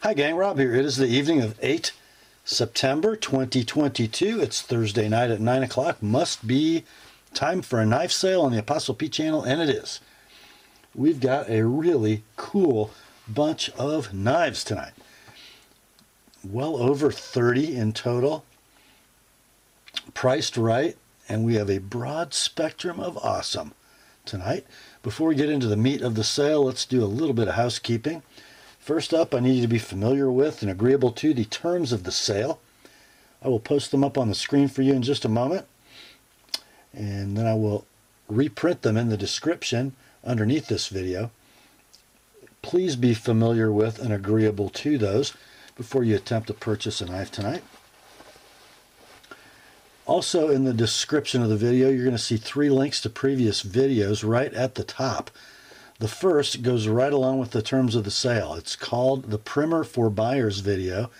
Hi gang, Rob here. It is the evening of 8 September 2022. It's Thursday night at 9 o'clock. Must be time for a knife sale on the TheApostleP channel, and it is. We've got a really cool bunch of knives tonight. Well over 30 in total. Priced right, and we have a broad spectrum of awesome tonight. Before we get into the meat of the sale, let's do a little bit of housekeeping. First up, I need you to be familiar with and agreeable to the terms of the sale. I will post them up on the screen for you in just a moment, and then I will reprint them in the description underneath this video. Please be familiar with and agreeable to those before you attempt to purchase a knife tonight. Also in the description of the video, you're going to see 3 links to previous videos right at the top. The first goes right along with the terms of the sale. It's called the Primer for Buyers video.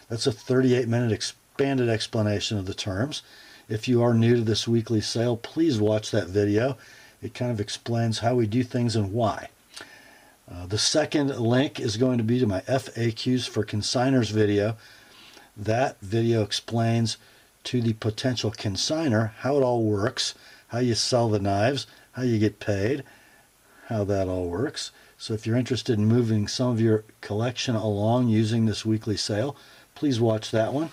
That's a 38-minute expanded explanation of the terms. If you are new to this weekly sale, please watch that video. It kind of explains how we do things and why. The second link is going to be to my FAQs for Consignors video. That video explains to the potential consignor how it all works, how you sell the knives, how you get paid, how that all works. So if you're interested in moving some of your collection along using this weekly sale, please watch that one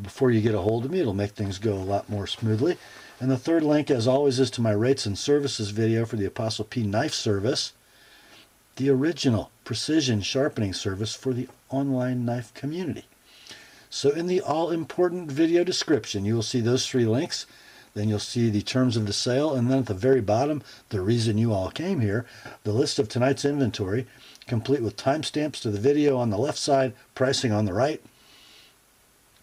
before you get a hold of me. It'll make things go a lot more smoothly. And the third link, as always, is to my rates and services video for the TheApostleP Knife Service, the original precision sharpening service for the online knife community. So in the all-important video description, you will see those 3 links. Then you'll see the terms of the sale, and then at the very bottom, the reason you all came here, the list of tonight's inventory, complete with timestamps to the video on the left side, pricing on the right.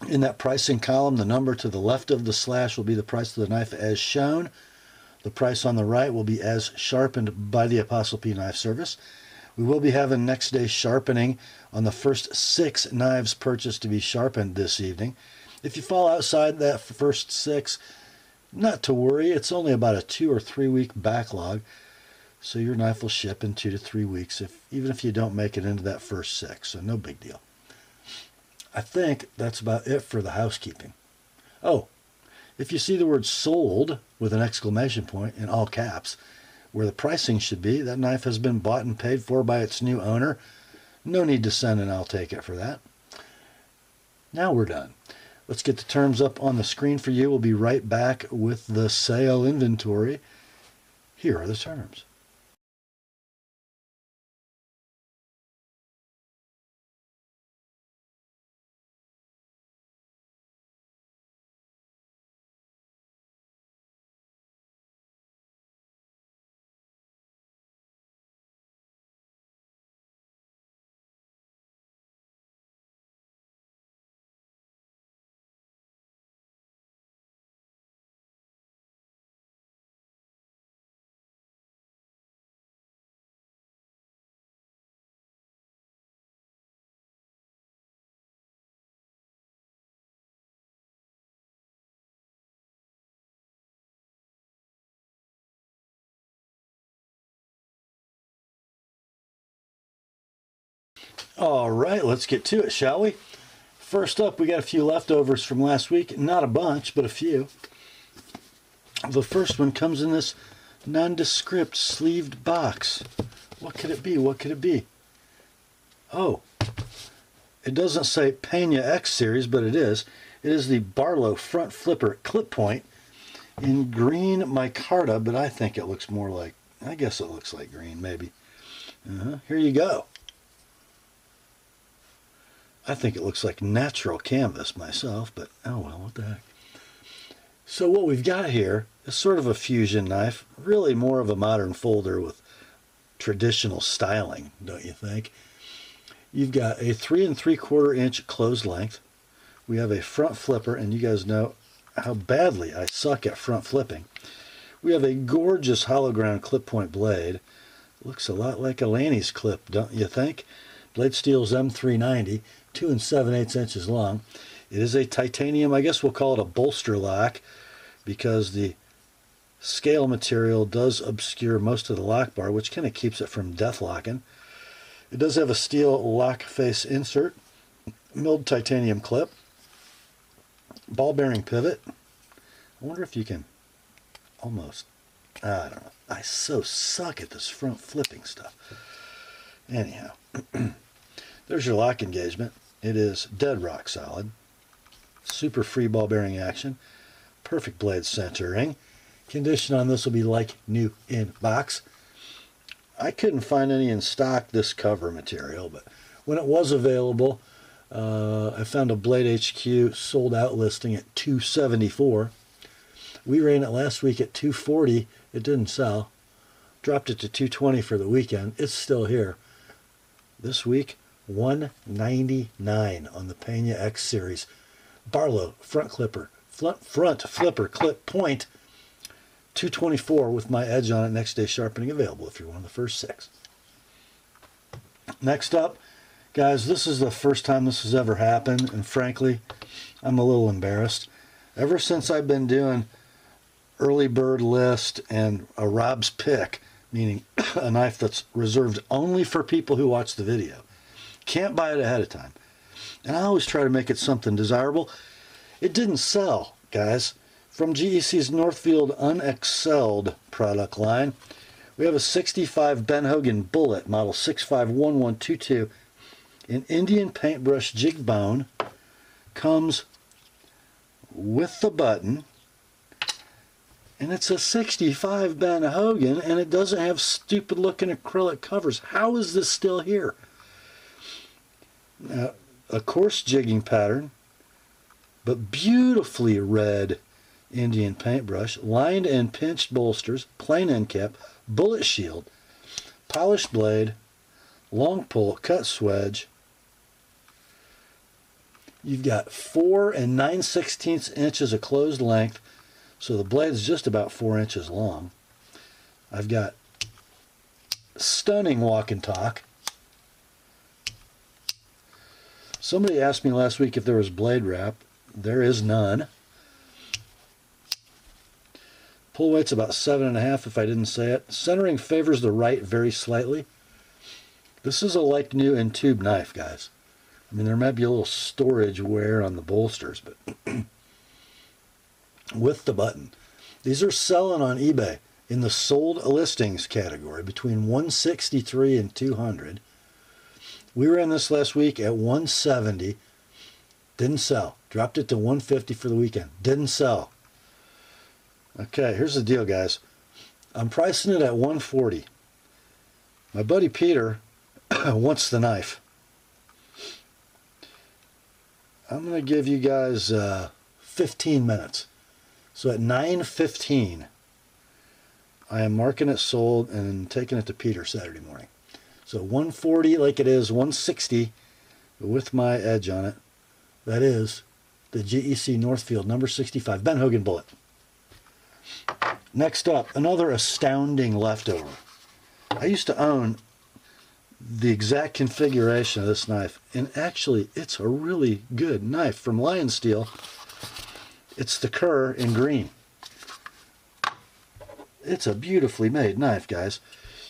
In that pricing column, the number to the left of the slash will be the price of the knife as shown. The price on the right will be as sharpened by the TheApostleP Knife Service. We will be having next day sharpening on the first 6 knives purchased to be sharpened this evening. If you fall outside that first 6, not to worry, it's only about a 2 or 3 week backlog, so your knife will ship in 2 to 3 weeks, even if you don't make it into that first 6, so no big deal. I think that's about it for the housekeeping. Oh, if you see the word sold with an exclamation point in all caps, where the pricing should be, that knife has been bought and paid for by its new owner. No need to send an I'll take it for that. Now we're done. Let's get the terms up on the screen for you. We'll be right back with the sale inventory. Here are the terms. All right, let's get to it, shall we? First up, we got a few leftovers from last week. Not a bunch, but a few. The first one comes in this nondescript sleeved box. What could it be? What could it be? Oh, it doesn't say Pena X series, but it is. It is the Barlow front flipper clip point in green micarta, but I think it looks more like, I guess it looks like green, maybe. Here you go. I think it looks like natural canvas myself, but oh well, what the heck. So what we've got here is sort of a fusion knife, really more of a modern folder with traditional styling, don't you think? You've got a 3 3/4 inch closed length. We have a front flipper, and you guys know how badly I suck at front flipping. We have a gorgeous hollow ground clip point blade. Looks a lot like a Lanny's clip, don't you think? Blade steel's M390, 2 7/8 inches long. It is a titanium, I guess we'll call it a bolster lock, because the scale material does obscure most of the lock bar, which kind of keeps it from death locking. It does have a steel lock face insert, milled titanium clip, ball bearing pivot. I wonder if you can almost, I don't know. I so suck at this front flipping stuff. Anyhow, there's your lock engagement. It is dead rock solid. Super free ball bearing action. Perfect blade centering. Condition on this will be like new in box. I couldn't find any in stock, this cover material, but when it was available, I found a Blade HQ sold out listing at $274. We ran it last week at $240. It didn't sell. Dropped it to $220 for the weekend. It's still here. This week, $199 on the Pena X series. Barlow front clipper, front flipper clip point, $224 with my edge on it. Next day sharpening available if you're one of the first 6. Next up, guys, this is the first time this has ever happened, and frankly, I'm a little embarrassed. Ever since I've been doing early bird list and a Rob's pick, meaning a knife that's reserved only for people who watch the video. Can't buy it ahead of time. And I always try to make it something desirable. It didn't sell, guys. From GEC's Northfield unexcelled product line, we have a 65 Ben Hogan Bullet, model 651122, in Indian paintbrush jig bone. Comes with the button. And it's a 65 Ben Hogan, and it doesn't have stupid looking acrylic covers. How is this still here? A coarse jigging pattern, but beautifully red Indian paintbrush, lined and pinched bolsters, plain end cap, bullet shield, polished blade, long pull, cut swedge. You've got 4 9/16 inches of closed length, so the blade's just about 4 inches long. I've got stunning walk and talk. Somebody asked me last week if there was blade wrap. There is none. Pull weight's about 7.5 if I didn't say it. Centering favors the right very slightly. This is a like new in tube knife, guys. I mean, there might be a little storage wear on the bolsters, but with the button. These are selling on eBay in the sold listings category between $163 and $200. We ran this last week at $170. Didn't sell. Dropped it to $150 for the weekend. Didn't sell. Okay, here's the deal, guys. I'm pricing it at $140. My buddy Peter wants the knife. I'm going to give you guys 15 minutes. So at 9:15, I am marking it sold and taking it to Peter Saturday morning. So 140 like it is, 160 with my edge on it. That is the GEC Northfield number 65 Ben Hogan Bullet. Next up, another astounding leftover. I used to own the exact configuration of this knife, and actually it's a really good knife from Lionsteel. It's the KUR in green. It's a beautifully made knife, guys.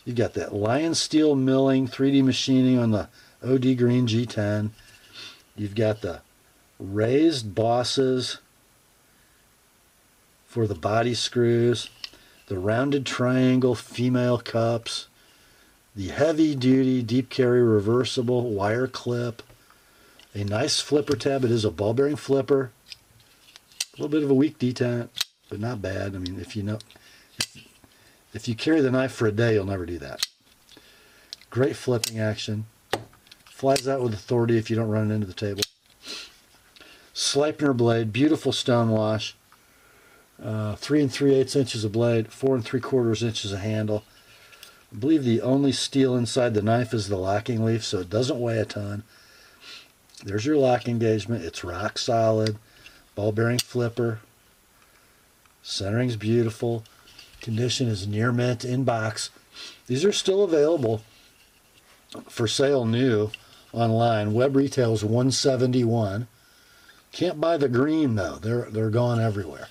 You've got that Lionsteel milling, 3D machining on the OD green G10. You've got the raised bosses for the body screws, the rounded triangle female cups, the heavy-duty deep carry reversible wire clip, a nice flipper tab. It is a ball-bearing flipper. A little bit of a weak detent, but not bad. I mean, if you carry the knife for a day, you'll never do that. Great flipping action. Flies out with authority if you don't run it into the table. Sleipner blade, beautiful stone wash. 3 3/8 inches of blade, 4 3/4 inches of handle. I believe the only steel inside the knife is the locking leaf, so it doesn't weigh a ton. There's your lock engagement. It's rock solid. Ball bearing flipper. Centering's beautiful. Condition is near mint in box. These are still available for sale new online. Web retails $171. Can't buy the green though. They're gone everywhere.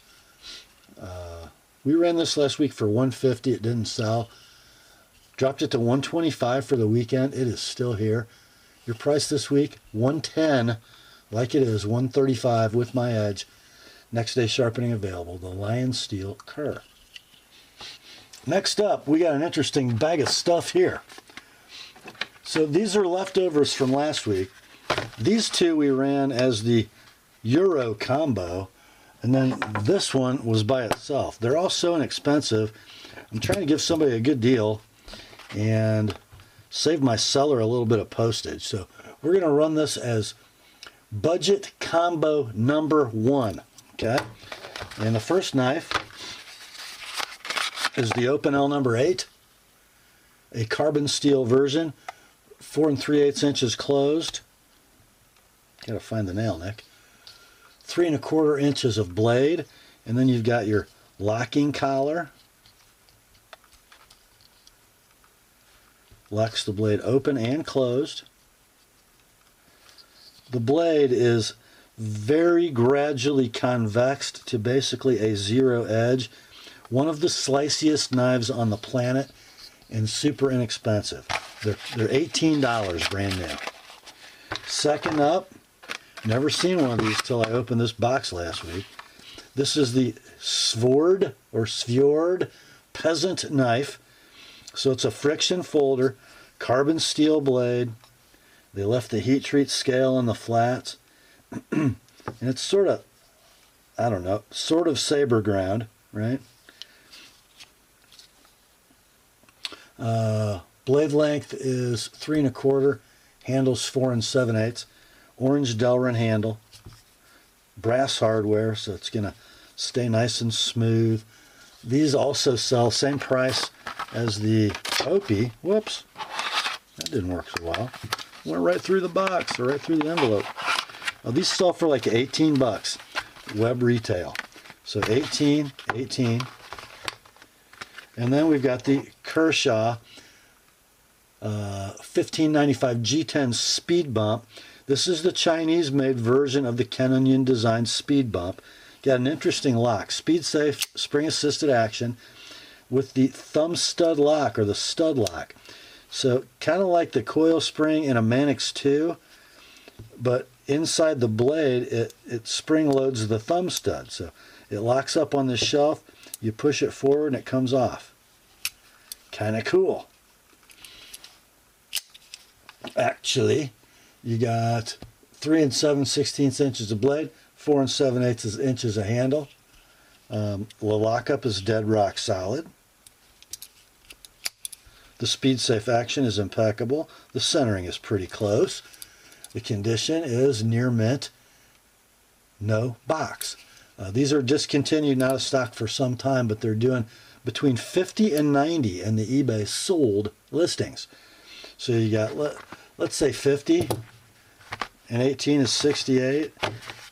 We ran this last week for $150. It didn't sell. Dropped it to $125 for the weekend. It is still here. Your price this week, $110, like it is, $135 with my edge. Next day sharpening available, the Lionsteel KUR. Next up, we got an interesting bag of stuff here. So these are leftovers from last week. These two we ran as the Euro combo, and then this one was by itself. They're all so inexpensive. I'm trying to give somebody a good deal and save my seller a little bit of postage. So we're going to run this as budget combo number 1. Okay, and the first knife is the Opinel number 8, a carbon steel version, 4 3/8 inches closed. Gotta find the nail, Nick. 3 1/4 inches of blade, and then you've got your locking collar. Locks the blade open and closed. The blade is very gradually convexed to basically a 0 edge. One of the sliciest knives on the planet and super inexpensive. They're $18 brand new. Second up, never seen one of these till I opened this box last week. This is the Svjord peasant knife. So it's a friction folder, carbon steel blade. They left the heat treat scale on the flats. And it's sort of, I don't know, sort of saber ground, right? Blade length is 3 1/4, handles 4 7/8, orange Delrin handle, brass hardware, so it's going to stay nice and smooth. These also sell, same price as the Opie. Whoops, that didn't work so well. Went right through the box, or right through the envelope. These sell for like 18 bucks, web retail. So 18. And then we've got the Kershaw 1595 G10 Speed Bump. This is the Chinese-made version of the Canyon designed Speed Bump. Got an interesting lock, speed safe, spring-assisted action with the thumb stud lock, or the stud lock. So kind of like the coil spring in a Manix 2, but inside the blade, it spring loads the thumb stud. So it locks up on the shelf, you push it forward and it comes off. Kind of cool. Actually, you got 3 7/16 inches of blade, 4 7/8 inches of handle. The lockup is dead rock solid. The speed safe action is impeccable. The centering is pretty close. The condition is near mint, no box. These are discontinued, not a stock for some time, but they're doing between 50 and 90 in the eBay sold listings. So you got, let's say 50, and 18 is 68,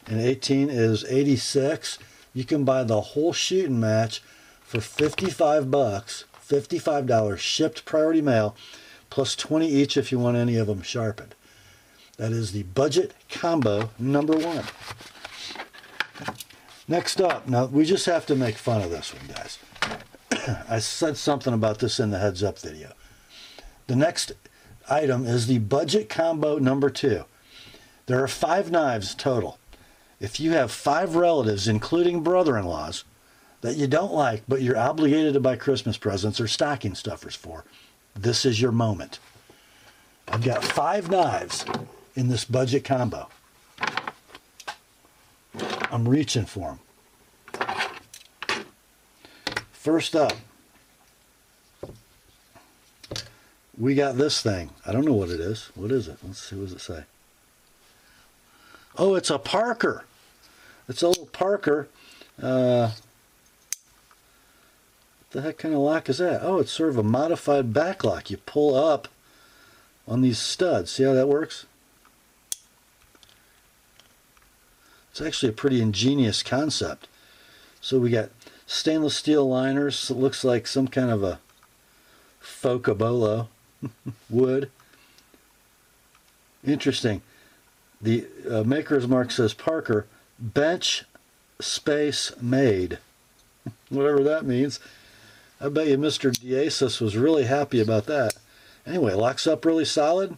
and 18 is 86. You can buy the whole shooting match for 55 bucks, $55 shipped priority mail, plus 20 each if you want any of them sharpened. That is the budget combo number 1. Next up, now we just have to make fun of this one, guys. I said something about this in the heads up video. The next item is the budget combo number 2. There are 5 knives total. If you have 5 relatives, including brother-in-laws, that you don't like, but you're obligated to buy Christmas presents or stocking stuffers for, this is your moment. I've got 5 knives in this budget combo. I'm reaching for them. First up, we got this thing. I don't know what it is. What is it? Let's see. What does it say? Oh, it's a Parker. It's a little Parker. What the heck kind of lock is that? Oh, it's sort of a modified back lock. You pull up on these studs. See how that works? It's actually a pretty ingenious concept. So we got stainless steel liners. So it looks like some kind of a Focabolo wood. Interesting. The maker's mark says Parker, bench space made. Whatever that means. I bet you Mr. Diasis was really happy about that. Anyway, locks up really solid.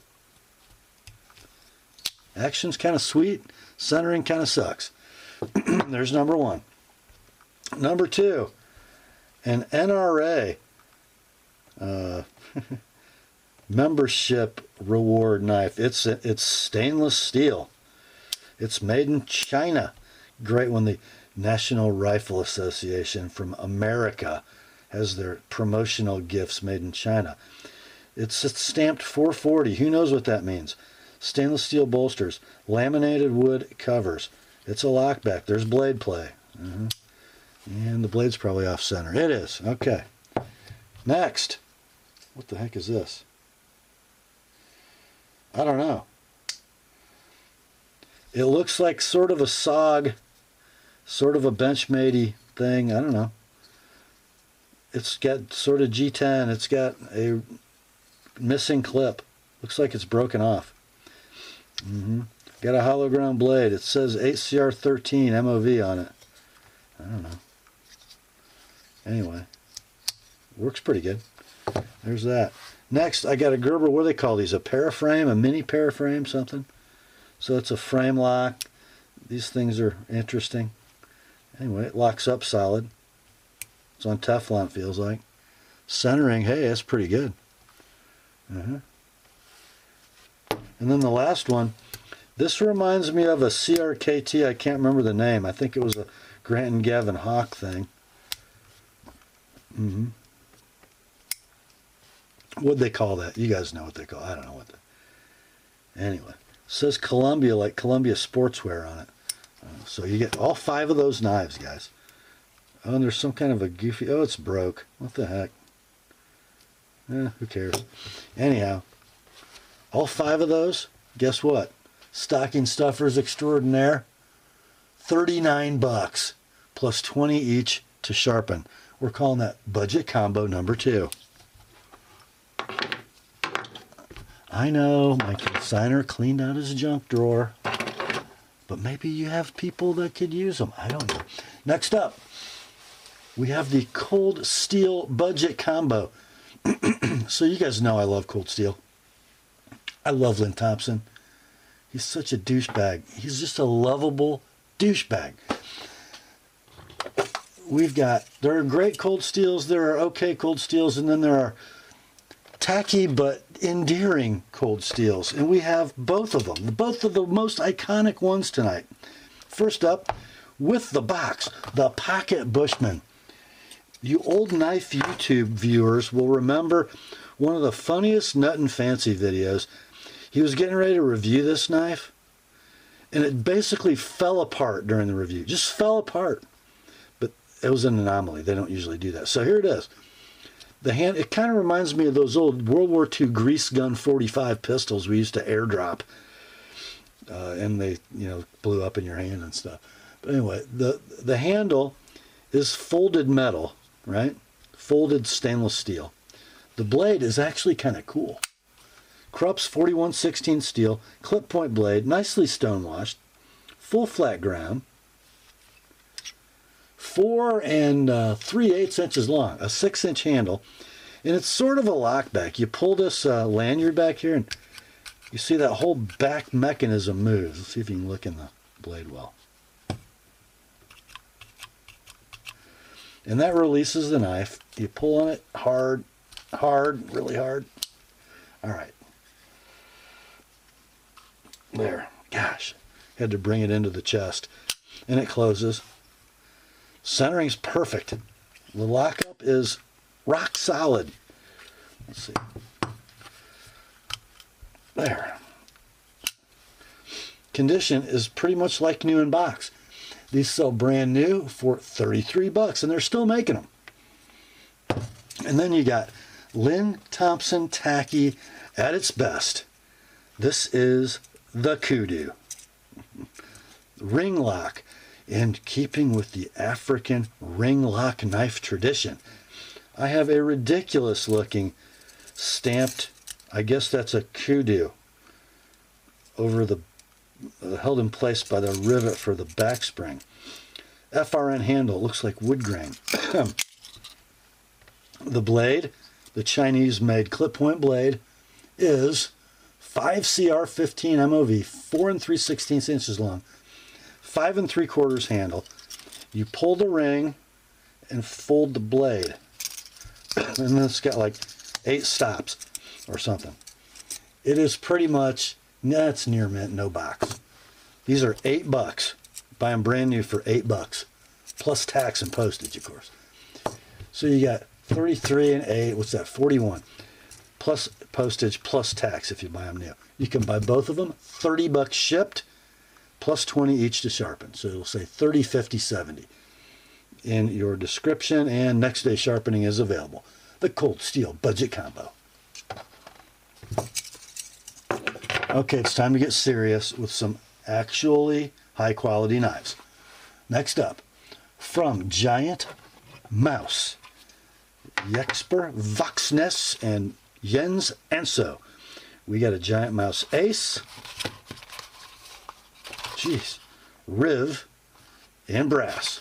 Action's kind of sweet. Centering kind of sucks. There's number one. Number two, an NRA membership reward knife. It's stainless steel. It's made in China. Great when the National Rifle Association from America has their promotional gifts made in China. It's stamped 440. Who knows what that means? Stainless steel bolsters, laminated wood covers. It's a lockback. There's blade play. And the blade's probably off center. It is. Okay. Next. What the heck is this? I don't know. It looks like sort of a SOG, sort of a Benchmade thing. I don't know. It's got sort of G10. It's got a missing clip. Looks like it's broken off. Got a hollow ground blade. It says 8CR13 MOV on it. I don't know. Anyway, works pretty good. There's that. Next, I got a Gerber. What do they call these? A paraframe? A mini paraframe? Something? So it's a frame lock. These things are interesting. Anyway, it locks up solid. It's on Teflon, feels like. Centering, hey, that's pretty good. And then the last one. This reminds me of a CRKT. I can't remember the name. I think it was a Grant and Gavin Hawk thing. What'd they call that? You guys know what they call it. I don't know what anyway, it says Columbia, like Columbia Sportswear on it. So you get all 5 of those knives, guys. Oh, and there's some kind of a goofy... Oh, it's broke. What the heck? Who cares? Anyhow, all 5 of those, guess what? Stocking stuffers extraordinaire. $39 plus 20 each to sharpen. We're calling that budget combo number 2. I know my consignor cleaned out his junk drawer, but maybe you have people that could use them. I don't know. Next up, we have the cold steel budget combo. So you guys know I love cold steel. I love Lynn Thompson. He's such a douchebag. He's just a lovable douchebag. There are great cold steels, there are okay cold steels, and then there are tacky but endearing cold steels. And we have both of them, both of the most iconic ones tonight. First up, with the box, the Pocket Bushman. You old knife YouTube viewers will remember one of the funniest Nut and Fancy videos. He was getting ready to review this knife, and it basically fell apart during the review. Just fell apart. But it was an anomaly. They don't usually do that. So here it is. It kind of reminds me of those old World War II grease gun 45 pistols we used to airdrop. And they, blew up in your hand and stuff. But anyway, the handle is folded metal, right? Folded stainless steel. The blade is actually kind of cool. Krupp's 41/16 steel, clip point blade, nicely stonewashed, full flat ground, 4 3/8 inches long, a 6-inch handle, and it's sort of a lockback. You pull this lanyard back here, and you see that whole back mechanism moves. Let's see if you can look in the blade well. And that releases the knife. You pull on it hard, really hard. All right. There. Gosh. Had to bring it into the chest. And it closes. Centering's perfect. The lockup is rock solid. Let's see. There. Condition is pretty much like new in box. These sell brand new for $33, and they're still making them. And then you got Lynn Thompson Tacky at its best. This is the Kudu. Ring lock, in keeping with the African ring lock knife tradition. I have a ridiculous looking stamped, I guess that's a Kudu, over the held in place by the rivet for the back spring. FRN handle looks like wood grain. The blade, the Chinese-made clip point blade, is 5CR15 MOV, 4 3/16 inches long, 5 3/4 handle. You pull the ring and fold the blade. And then it's got like 8 stops or something. It is pretty much, it's near mint, no box. These are $8. Buy them brand new for $8, plus tax and postage, of course. So you got 33 and 8, what's that, 41, plus postage, plus tax if you buy them new. You can buy both of them, $30 shipped, plus 20 each to sharpen. So it'll say 30, 50, 70 in your description, and next day sharpening is available. The Cold Steel Budget Combo. Okay, it's time to get serious with some actually high quality knives. Next up, from Giant Mouse, Jesper Voxness and Jens Anso, we got a Giant Mouse Ace, Riv, and Brass.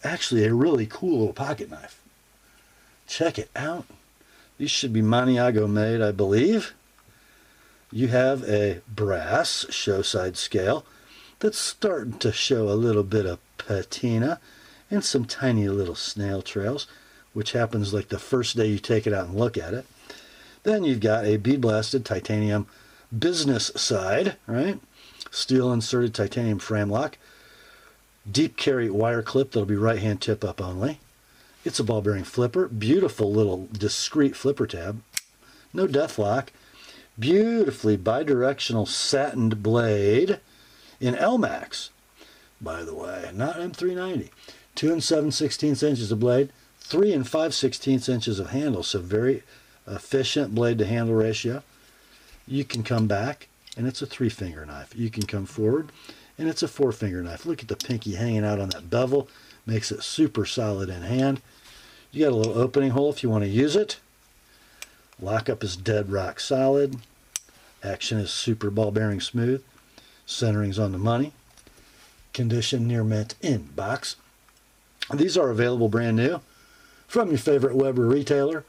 Actually a really cool little pocket knife. Check it out. These should be Maniago made, I believe. You have a brass show side scale that's starting to show a little bit of patina and some tiny little snail trails, which happens like the first day you take it out and look at it. Then you've got a bead blasted titanium business side, right? Steel inserted titanium frame lock. Deep carry wire clip that'll be right hand tip up only. It's a ball bearing flipper. Beautiful little discreet flipper tab. No death lock. Beautifully bidirectional satined blade in L-Max, by the way, not M390. 2 7/16 inches of blade, 3 5/16 inches of handle, so very efficient blade to handle ratio. You can come back and it's a 3-finger knife. You can come forward and it's a 4-finger knife. Look at the pinky hanging out on that bevel. Makes it super solid in hand. You got a little opening hole if you want to use it. Lockup is dead rock solid. Action is super ball bearing smooth. Centering's on the money. Condition near mint in box. These are available brand new from your favorite Weber retailer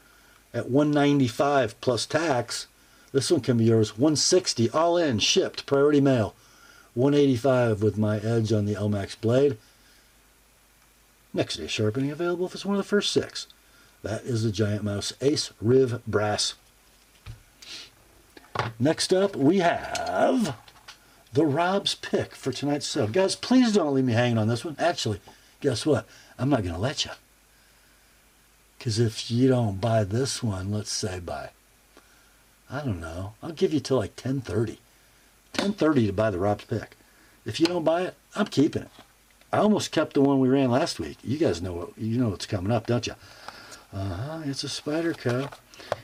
at $195 plus tax. This one can be yours $160 all in, shipped, priority mail. $185 with my edge on the L-Max blade. Next day sharpening available if it's one of the first 6. That is the Giant Mouse Ace Riv Brass. Next up we have the Rob's Pick for tonight's sale. Guys, please don't leave me hanging on this one. Actually, guess what? I'm not going to let you. Because if you don't buy this one, let's say by, I don't know, I'll give you till like 10:30. 10:30 to buy the Rob's Pick. If you don't buy it, I'm keeping it. I almost kept the one we ran last week. You guys know what's coming up, don't you? It's a Spyderco,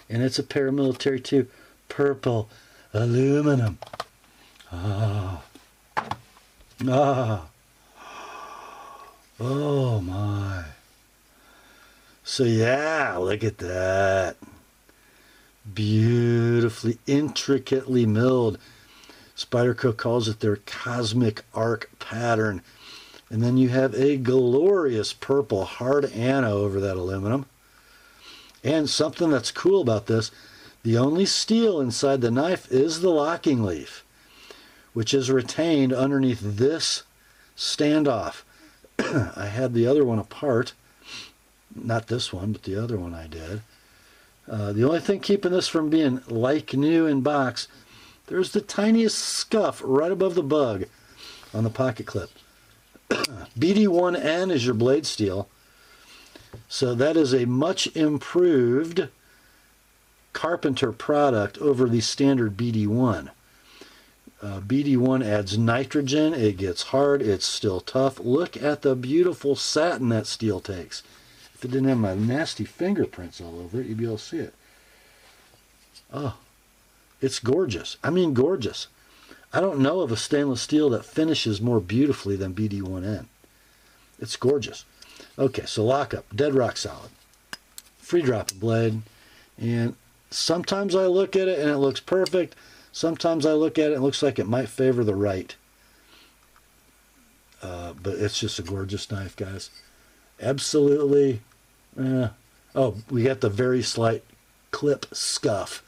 and it's a Paramilitary 2 purple aluminum. Oh my. So yeah, look at that. Beautifully, intricately milled. Spyderco calls it their cosmic arc pattern. And then you have a glorious purple hard anno over that aluminum. And something that's cool about this, the only steel inside the knife is the locking leaf, which is retained underneath this standoff. I had the other one apart. Not this one, but the other one I did. The only thing keeping this from being like new in box, there's the tiniest scuff right above the bug on the pocket clip. BD1N is your blade steel. So that is a much improved Carpenter product over the standard BD1. BD1 adds nitrogen, it gets hard, it's still tough. Look at the beautiful satin that steel takes. If it didn't have my nasty fingerprints all over it, you'd be able to see it. Oh, it's gorgeous. I mean gorgeous. I don't know of a stainless steel that finishes more beautifully than BD1N. It's gorgeous. Okay, so lockup, dead rock solid. Free drop of blade. And sometimes I look at it and it looks perfect. Sometimes I look at it and it looks like it might favor the right. But it's just a gorgeous knife, guys. Absolutely. Oh, we got the very slight clip scuff.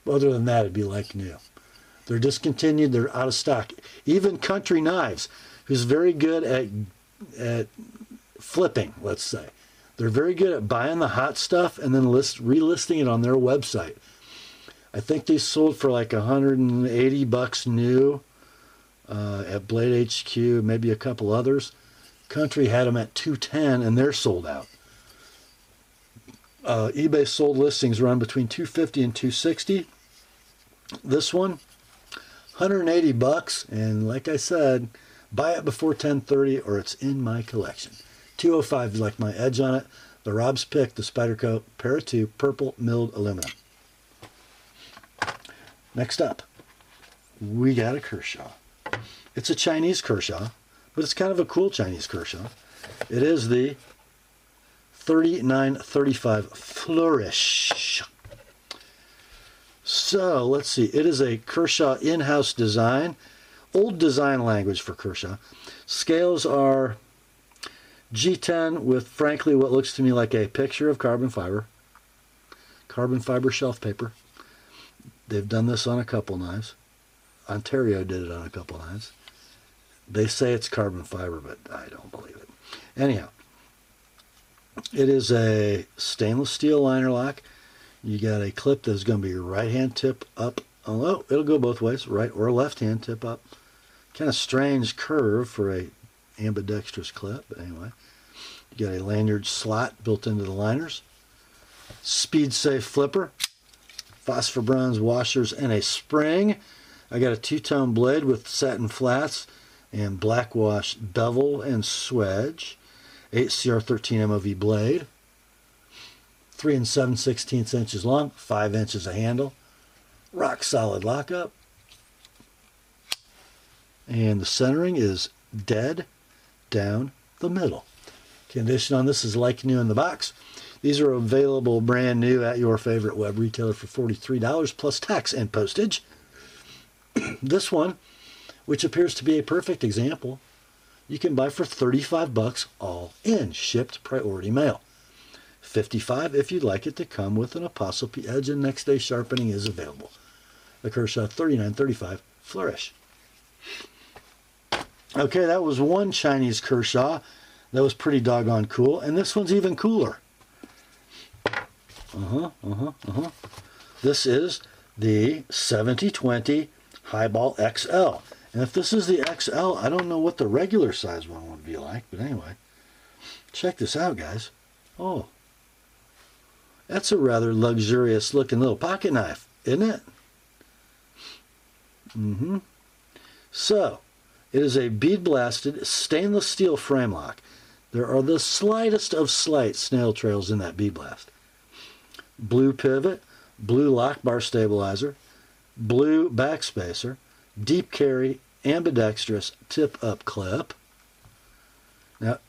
Other than that, it'd be like new. They're discontinued. They're out of stock. Even Country Knives, who's very good at flipping, let's say. They're very good at buying the hot stuff and then relisting it on their website. I think they sold for like $180 new at Blade HQ, maybe a couple others. Country had them at $210 and they're sold out. eBay sold listings run between $250 and $260. This one, $180, and like I said, buy it before 10:30 or it's in my collection. 205 is like my edge on it. The Rob's Pick, the Spyderco Para 2 purple milled aluminum. Next up, we got a Kershaw. It's a Chinese Kershaw, but it's kind of a cool Chinese Kershaw. It is the 3935 Flourish. So, let's see. It is a Kershaw in-house design. Old design language for Kershaw. Scales are G10 with, frankly, what looks to me like a picture of carbon fiber. Carbon fiber shelf paper. They've done this on a couple knives. Ontario did it on a couple knives. They say it's carbon fiber, but I don't believe it. Anyhow, it is a stainless steel liner lock. You got a clip that's going to be your right hand tip up. Oh, it'll go both ways, right or left hand tip up. Kind of strange curve for a ambidextrous clip, but anyway. You got a lanyard slot built into the liners. Speed safe flipper. Phosphor bronze washers and a spring. I got a two-tone blade with satin flats and black wash bevel and swedge. 8CR13 MOV blade. 3 7/16 inches long, 5 inches of handle. Rock solid lockup. And the centering is dead down the middle. Condition on this is like new in the box. These are available brand new at your favorite web retailer for $43 plus tax and postage. This one, which appears to be a perfect example, you can buy for $35 all in, shipped priority mail. $55 if you'd like it to come with an ApostleP edge, and next day sharpening is available. The Kershaw 3935 Flourish. Okay, that was one Chinese Kershaw. That was pretty doggone cool. And this one's even cooler. This is the 7020 Highball XL. And if this is the XL, I don't know what the regular size one would be like. But anyway, check this out, guys. Oh, that's a rather luxurious looking little pocket knife, isn't it? So, it is a bead blasted stainless steel frame lock. There are the slightest of slight snail trails in that bead blast. Blue pivot, blue lock bar stabilizer, blue backspacer, deep carry, ambidextrous tip up clip. Now,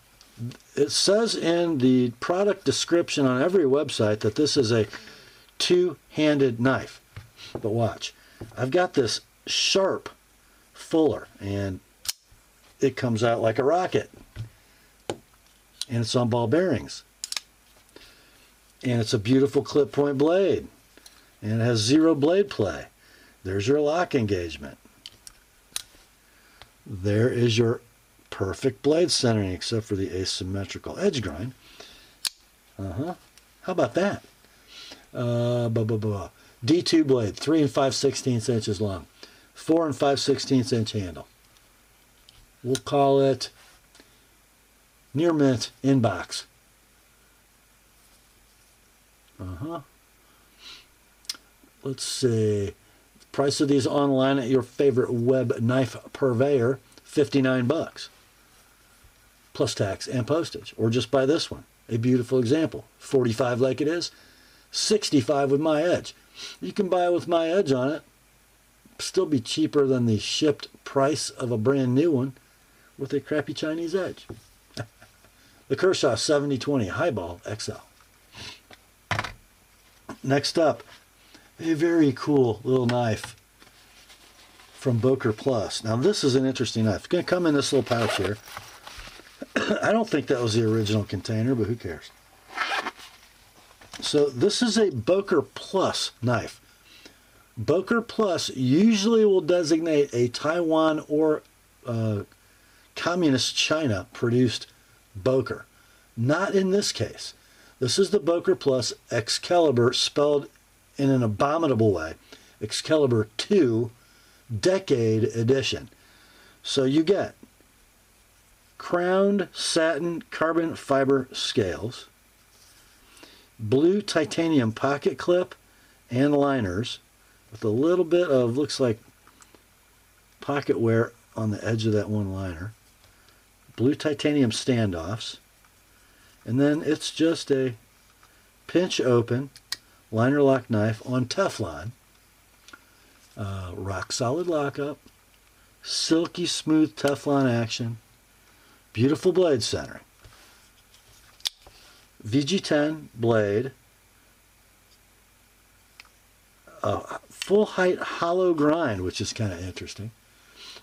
it says in the product description on every website that this is a two-handed knife. But watch, I've got this sharp fuller, and it comes out like a rocket. And it's on ball bearings. And it's a beautiful clip point blade. And it has zero blade play. There's your lock engagement. There is your perfect blade centering, except for the asymmetrical edge grind. How about that? D2 blade, 3 5/16 inches long, 4 5/16 inch handle. We'll call it near mint in box. Let's see. Price of these online at your favorite web knife purveyor, $59 plus tax and postage. Or just buy this one, a beautiful example, $45 like it is, $65 with my edge. You can buy it with my edge on it, still be cheaper than the shipped price of a brand new one with a crappy Chinese edge. The Kershaw 7020 Highball XL. Next up, a very cool little knife from Boker Plus. Now this is an interesting knife. It's going to come in this little pouch here. I don't think that was the original container, but who cares? So this is a Boker Plus knife. Boker Plus usually will designate a Taiwan or Communist China produced Boker. Not in this case. This is the Boker Plus Exskelibur, spelled in an abominable way. Exskelibur 2 Decade Edition. So you get crowned satin carbon fiber scales, blue titanium pocket clip and liners with a little bit of, looks like, pocket wear on the edge of that one liner, blue titanium standoffs, and then it's just a pinch open liner lock knife on Teflon, rock solid lockup, silky smooth Teflon action, beautiful blade centering, VG10 blade, full height hollow grind, which is kind of interesting,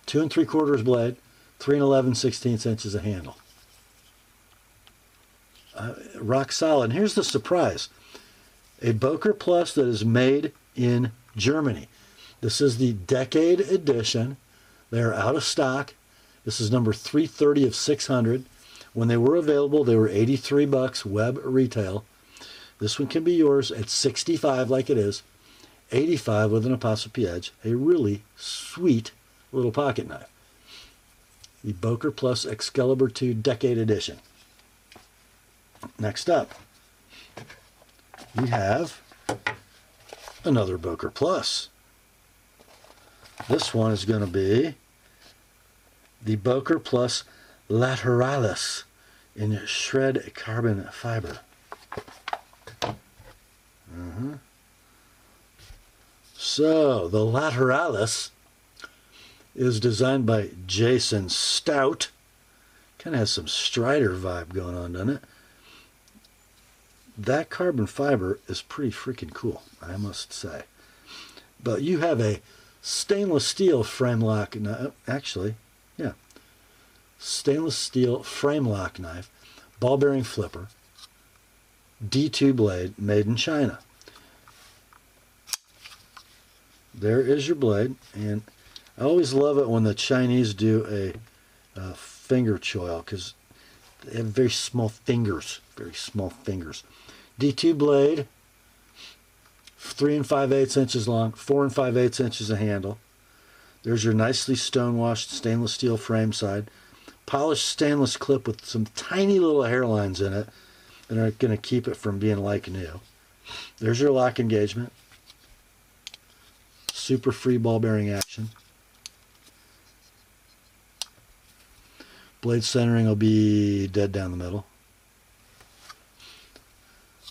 2 3/4 blade, 3 11/16 inches of handle. Rock solid. And here's the surprise. A Boker Plus that is made in Germany. This is the Decade Edition. They're out of stock. This is number 330 of 600. When they were available, they were $83 web retail. This one can be yours at $65 like it is, $85 with an ApostleP edge. A really sweet little pocket knife. The Boker Plus Exskelibur 2 Decade Edition. Next up, we have another Boker Plus. This one is going to be the Boker Plus Lateralus in shred carbon fiber. So, the Lateralus is designed by Jason Stout. Kind of has some Strider vibe going on, doesn't it? That carbon fiber is pretty freaking cool, I must say. But you have a stainless steel frame lock knife, actually, yeah. Stainless steel frame lock knife, ball bearing flipper, D2 blade, made in China. There is your blade, and I always love it when the Chinese do a finger choil, because they have very small fingers, D2 blade, 3 5/8 inches long, 4 5/8 inches of handle. There's your nicely stone-washed stainless steel frame side. Polished stainless clip with some tiny little hairlines in it that are going to keep it from being like new. There's your lock engagement. Super free ball bearing action. Blade centering will be dead down the middle.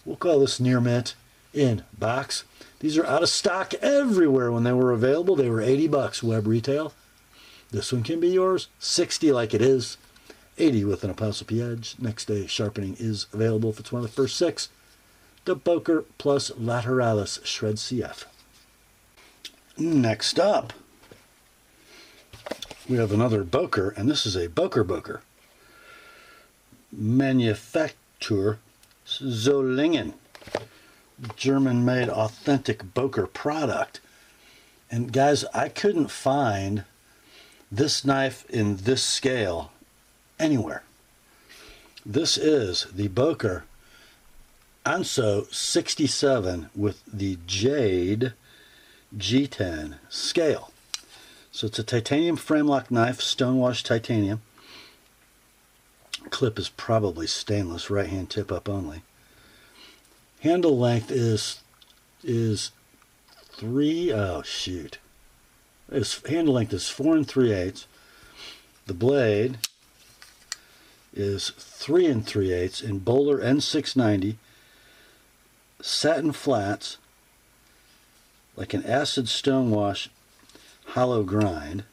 We'll call this near mint in box. These are out of stock everywhere. When they were available, they were $80 web retail. This one can be yours, $60 like it is, $80 with an ApostleP edge. Next day sharpening is available if it's one of the first 6. The Boker Plus Lateralus Shred CF. Next up, we have another Boker, and this is a Boker. Manufacturer Solingen. German-made authentic Boker product. And guys, I couldn't find this knife in this scale anywhere. This is the Boker Anso 67 with the Jade G10 scale. So it's a titanium frame lock knife, stone-washed titanium. Clip is probably stainless, right hand tip up only. Handle length is 3, oh shoot. Handle length is 4 3/8. The blade is 3 3/8 in Bowler N690 satin flats, like an acid stone wash hollow grind.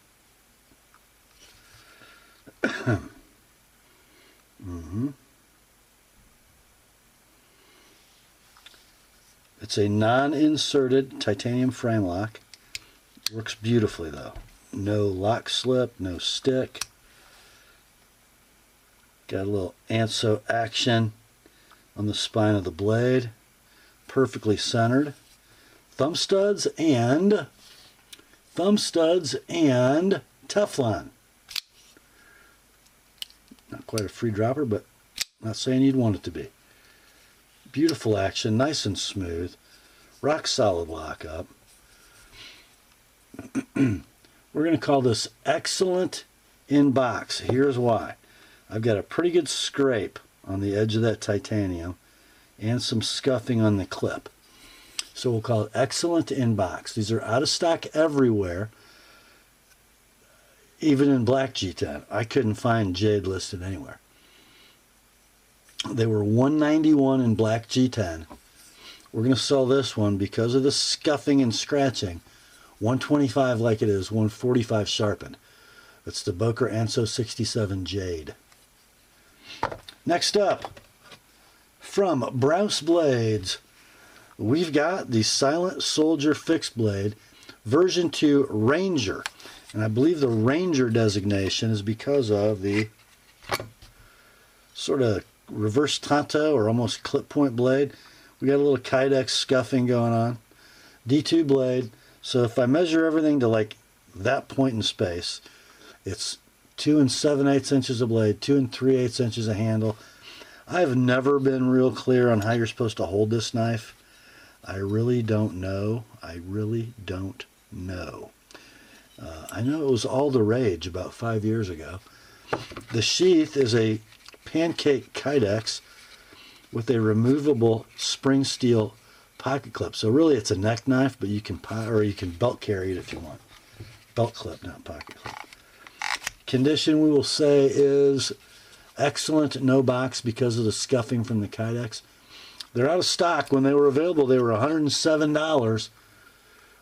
It's a non-inserted titanium frame lock. Works beautifully though. No lock slip, no stick. Got a little Anso action on the spine of the blade. perfectly centered. Thumb studs and Teflon. Not quite a free dropper, but not saying you'd want it to be. Beautiful action, nice and smooth. Rock solid lockup. We're going to call this excellent in box. Here's why. I've got a pretty good scrape on the edge of that titanium and some scuffing on the clip. So we'll call it excellent in box. These are out of stock everywhere, even in black G10. I couldn't find Jade listed anywhere. They were $191 in black G10. We're going to sell this one because of the scuffing and scratching. $125 like it is, $145 sharpened. It's the Boker Anso 67 Jade. Next up, from Brous Blades, we've got the Silent Soldier Fixed Blade version 2 Ranger. And I believe the Ranger designation is because of the sort of reverse tanto or almost clip point blade. We got a little Kydex scuffing going on. D2 blade. So if I measure everything to like that point in space, it's 2 7/8 inches of blade, 2 3/8 inches of handle. I've never been real clear on how you're supposed to hold this knife. I really don't know. I know it was all the rage about 5 years ago. The sheath is a pancake Kydex with a removable spring steel pocket clip. So really it's a neck knife, but you can belt carry it if you want. Belt clip, not pocket clip. Condition we will say is excellent, no box because of the scuffing from the Kydex. They're out of stock. When they were available, they were $107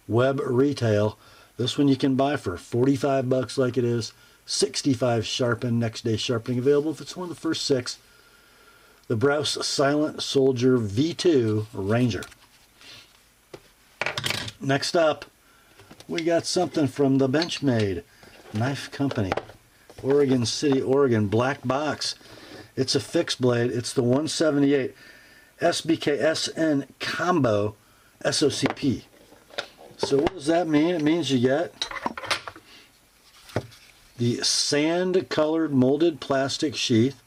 web retail. This one you can buy for $45 like it is. $65 sharpened, next day sharpening available if it's one of the first 6. The Brous Silent Soldier V2 Ranger. Next up, we got something from the Benchmade Knife Company. Oregon City, Oregon, black box. It's a fixed blade. It's the 178 SBK-SN Combo SOCP. So what does that mean? It means you get the sand-colored molded plastic sheath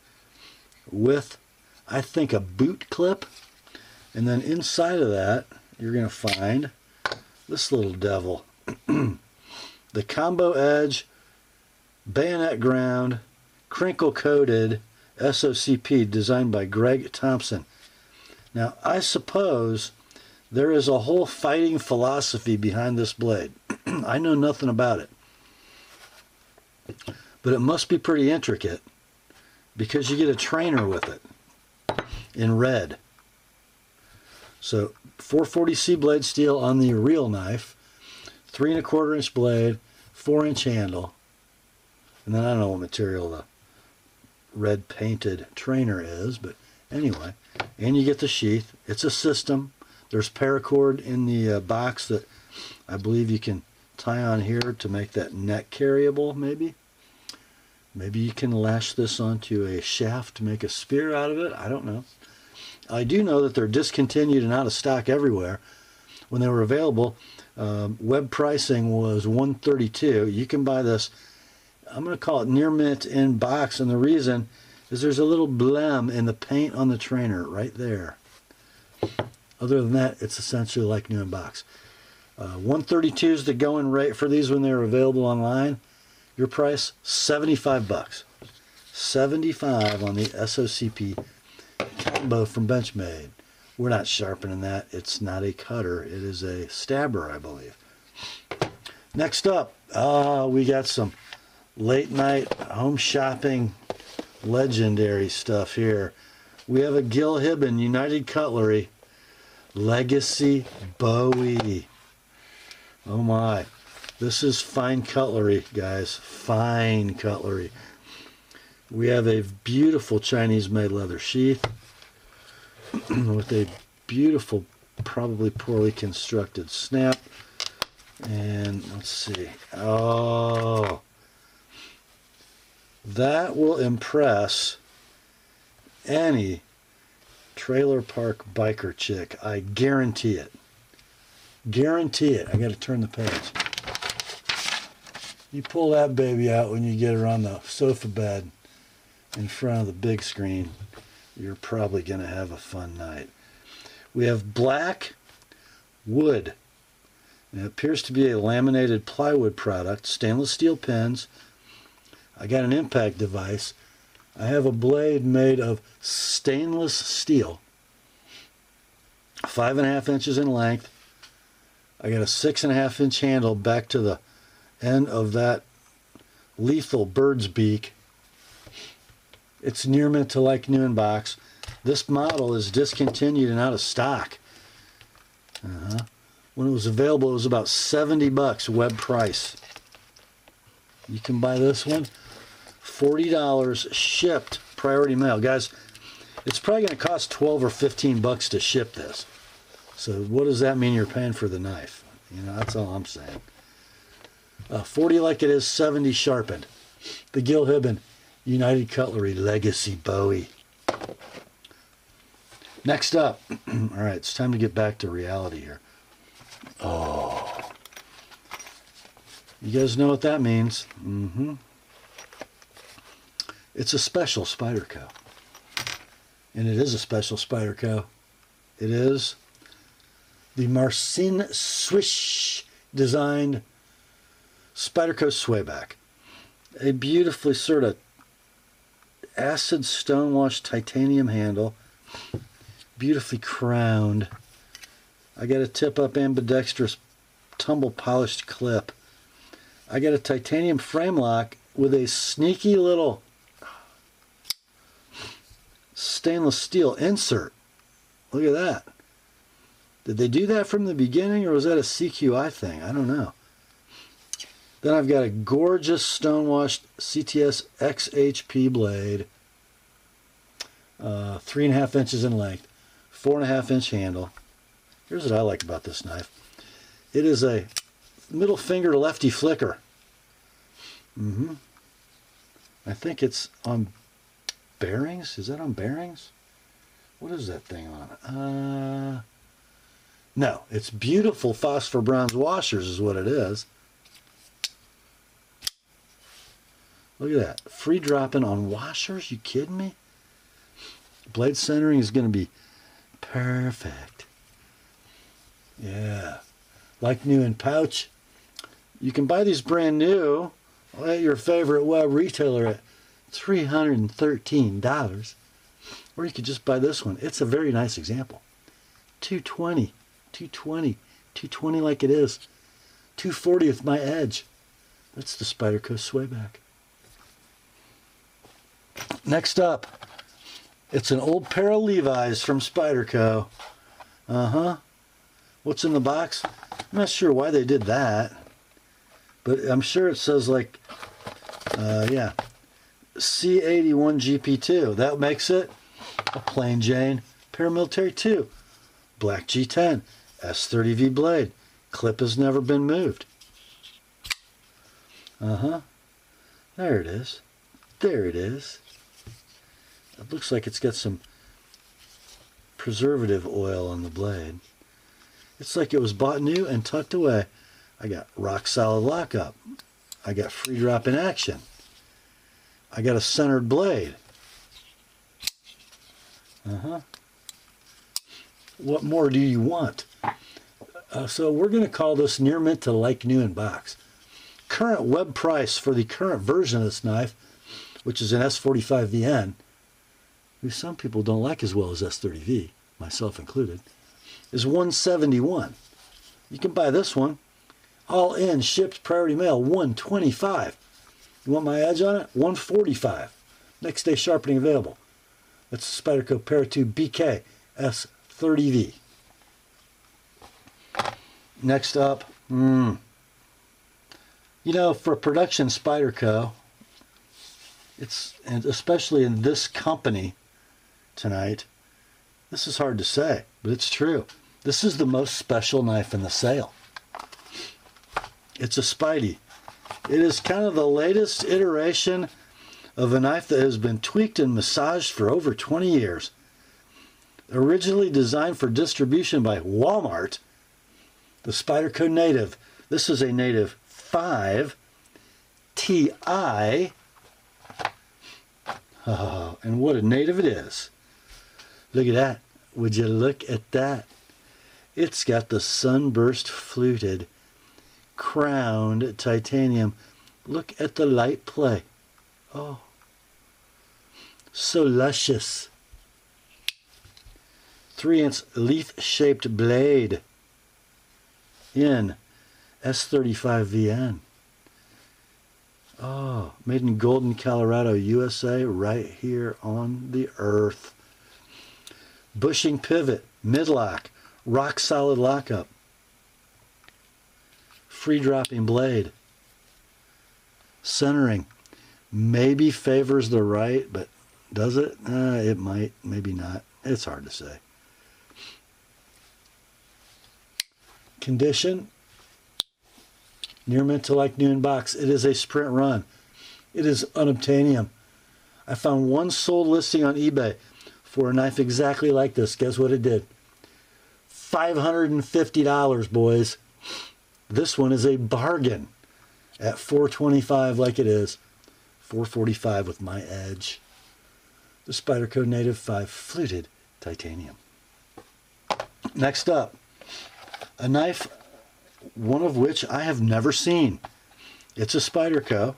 with, I think, a boot clip. And then inside of that, you're going to find this little devil. The combo edge, bayonet ground, crinkle-coated SOCP designed by Greg Thompson. Now, I suppose there is a whole fighting philosophy behind this blade. I know nothing about it. But it must be pretty intricate because you get a trainer with it in red. So 440C blade steel on the real knife, 3 1/4 inch blade, 4 inch handle, and then I don't know what material the red painted trainer is, but anyway, and you get the sheath. It's a system. There's paracord in the box that I believe you can tie on here to make that neck carryable, maybe. Maybe you can lash this onto a shaft to make a spear out of it. I don't know. I do know that they're discontinued and out of stock everywhere. When they were available, web pricing was $132. You can buy this, I'm going to call it near mint in box, and the reason is there's a little blem in the paint on the trainer right there. Other than that, it's essentially like new in box. $132 is the going rate for these when they were available online. Your price, $75. $75 on the SOCP combo from Benchmade. We're not sharpening that. It's not a cutter. It is a stabber, I believe. Next up, we got some late night home shopping legendary stuff here. We have a Gil Hibben United Cutlery Legacy Bowie. Oh my. This is fine cutlery, guys. Fine cutlery. We have a beautiful Chinese-made leather sheath with a beautiful, probably poorly constructed snap. And let's see. Oh, that will impress any Trailer park biker chick. I guarantee it. Guarantee it. I got to turn the page. You pull that baby out when you get her on the sofa bed in front of the big screen. You're probably going to have a fun night. We have black wood. It appears to be a laminated plywood product. Stainless steel pins. I got an impact device. I have a blade made of stainless steel. 5.5 inches in length. I got a 6.5 inch handle back to the end of that lethal bird's beak. It's near mint to like new in box. This model is discontinued and out of stock. When it was available, it was about $70 web price. You can buy this one, $40 shipped priority mail. Guys, it's probably going to cost $12 or $15 to ship this. So what does that mean you're paying for the knife? You know, that's all I'm saying. 40 like it is, 70 sharpened. The Gil Hibben United Cutlery Legacy Bowie. Next up, all right, it's time to get back to reality here. Oh, you guys know what that means. It's a special Spyderco. And it is a special Spyderco. It is the Marcin Swish designed Spyderco swayback. A beautifully sort of acid stonewashed titanium handle. Beautifully crowned. I got a tip-up ambidextrous tumble polished clip. I got a titanium frame lock with a sneaky little stainless steel insert. Look at that. Did they do that from the beginning, or was that a CQI thing? I don't know. Then I've got a gorgeous stonewashed CTS XHP blade. 3.5 inches in length. 4.5 inch handle. Here's what I like about this knife. It is a middle finger lefty flicker. I think it's on bearings. Is that on bearings? What is that thing on? No, it's beautiful phosphor bronze washers is what it is. Look at that. Free dropping on washers? You kidding me? Blade centering is going to be perfect. Yeah. Like new in pouch. You can buy these brand new at your favorite web retailer at $313. Or you could just buy this one. It's a very nice example. $220. $220 like it is. $240 with my edge. That's the Spyderco swayback. Next up, it's an old pair of Levi's from Spyderco. What's in the box? I'm not sure why they did that, but I'm sure it says like, yeah, C81 GP2. That makes it a plain Jane Paramilitary 2. Black G10, S30V blade. Clip has never been moved. There it is. There it is. It looks like it's got some preservative oil on the blade. It's like it was bought new and tucked away. I got rock solid lockup. I got free drop in action. I got a centered blade. What more do you want? So we're going to call this near mint to like new in box. Current web price for the current version of this knife, which is an S45VN, who some people don't like as well as S30V, myself included, is $171. You can buy this one, all in, shipped priority mail, $125. You want my edge on it? $145. Next day sharpening available. That's the Spyderco Para 2 BK S30V. Next up, you know, for production Spyderco, and especially in this company tonight, this is hard to say, but it's true. This is the most special knife in the sale. It's a Spidey. It is kind of the latest iteration of a knife that has been tweaked and massaged for over 20 years. Originally designed for distribution by Walmart, the Spyderco Native. This is a Native 5 TI. Oh, and what a native it is. Look at that. Would you look at that? It's got the sunburst fluted, crowned titanium. Look at the light play. Oh, so luscious. 3-inch leaf-shaped blade in S35VN. Oh, made in Golden, Colorado, USA, right here on the earth. Bushing pivot, midlock, rock solid lockup. Free dropping blade. Centering. Maybe favors the right, but does it? It might, maybe not. It's hard to say. Condition. Near mint to like new in box. It is a sprint run. It is unobtainium. I found one sold listing on eBay for a knife exactly like this. Guess what it did? $550, boys. This one is a bargain at $425 like it is. $445 with my edge. The Spyderco Native 5 fluted titanium. Next up, a knife, one of which I have never seen. It's a Spyderco,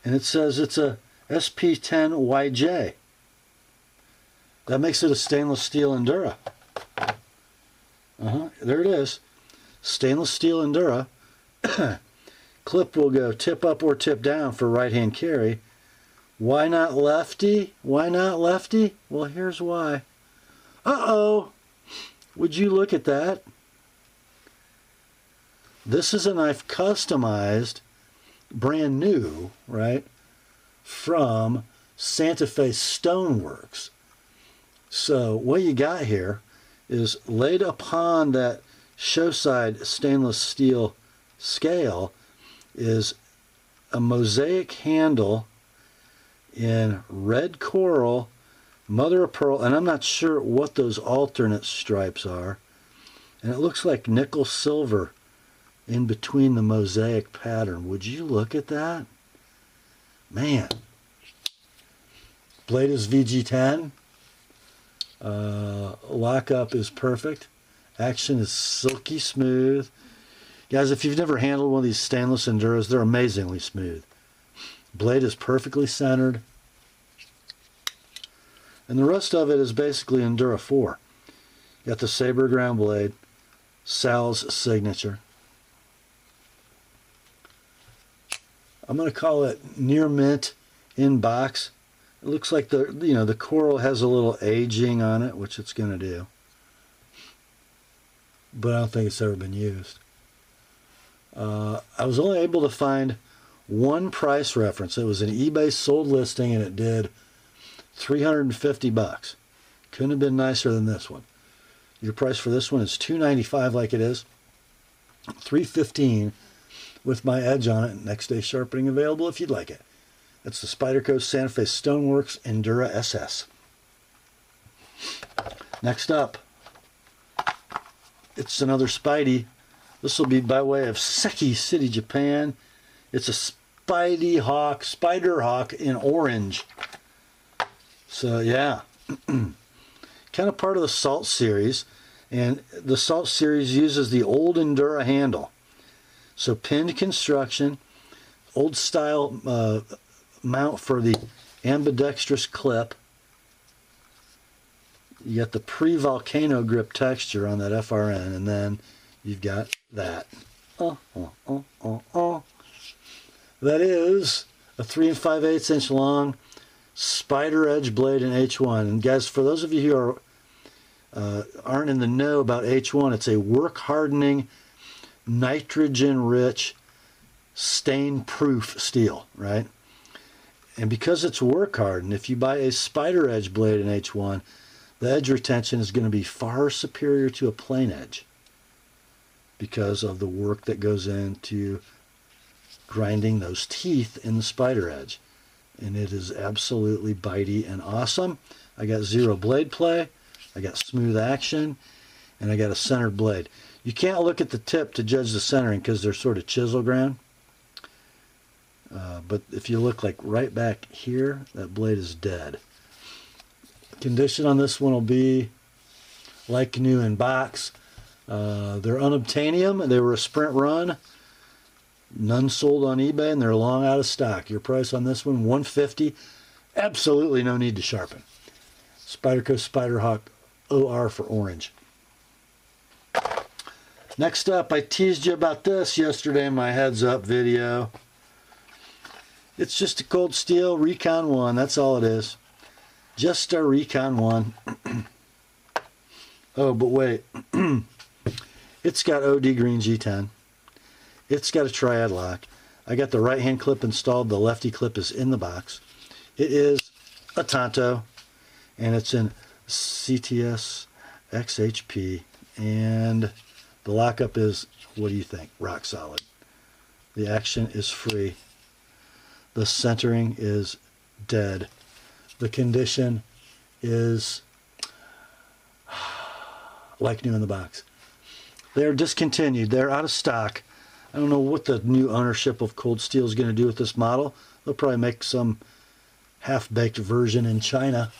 and it says it's a SP10YJ. That makes it a stainless steel Endura. There it is. Stainless steel Endura. Clip will go tip up or tip down for right-hand carry. Why not lefty? Why not lefty? Well, here's why. Uh-oh! Would you look at that? This is a knife customized, brand new, right, from Santa Fe Stoneworks. So what you got here is laid upon that show-side stainless steel scale is a mosaic handle in red coral, mother of pearl, and I'm not sure what those alternate stripes are. And it looks like nickel silver in between the mosaic pattern. Would you look at that? Man. Blade is VG10. Lockup is perfect. Action is silky smooth. Guys, if you've never handled one of these stainless Enduras, they're amazingly smooth. Blade is perfectly centered. And the rest of it is basically Endura 4. Got the saber ground blade, Sal's signature. I'm going to call it near mint in box. It looks like the coral has a little aging on it, which it's going to do. But I don't think it's ever been used. I was only able to find one price reference. It was an eBay sold listing, and it did $350. Couldn't have been nicer than this one. Your price for this one is $295 like it is. $315 with my edge on it. Next day sharpening available if you'd like it. That's the Spyderco Santa Fe Stoneworks Endura SS. Next up, it's another Spidey. This will be by way of Seki City, Japan. It's a Spider Hawk in orange. So yeah, kind of part of the Salt series. And the Salt series uses the old Endura handle. So pinned construction, old style mount for the ambidextrous clip. You got the pre-volcano grip texture on that FRN, and then you've got that. That is a 3 5/8 inch long spider edge blade in H1. And guys, for those of you who aren't in the know about H1, it's a work hardening, nitrogen rich, stain proof steel, right? And because it's work hardened, if you buy a spider edge blade in H1, the edge retention is going to be far superior to a plain edge because of the work that goes into grinding those teeth in the spider edge. And it is absolutely bitey and awesome. I got zero blade play, I got smooth action, and I got a centered blade. You can't look at the tip to judge the centering because they're sort of chisel ground. But if you look like right back here, that blade is dead. Condition on this one will be like new in box. They're unobtainium. They were a sprint run. None sold on eBay, and they're long out of stock. Your price on this one, $150. Absolutely no need to sharpen. Spyderco Spiderhawk OR for orange. Next up, I teased you about this yesterday in my heads up video. It's just a cold steel Recon 1. That's all it is. Just a Recon 1. Oh, but wait. It's got OD green G10. It's got a triad lock. I got the right hand clip installed. The lefty clip is in the box. It is a Tonto, and it's in CTS XHP, and the lockup is, what do you think? Rock solid. The action is free. The centering is dead. The condition is like new in the box. They're discontinued. They're out of stock. I don't know what the new ownership of Cold Steel is going to do with this model. They'll probably make some half-baked version in China.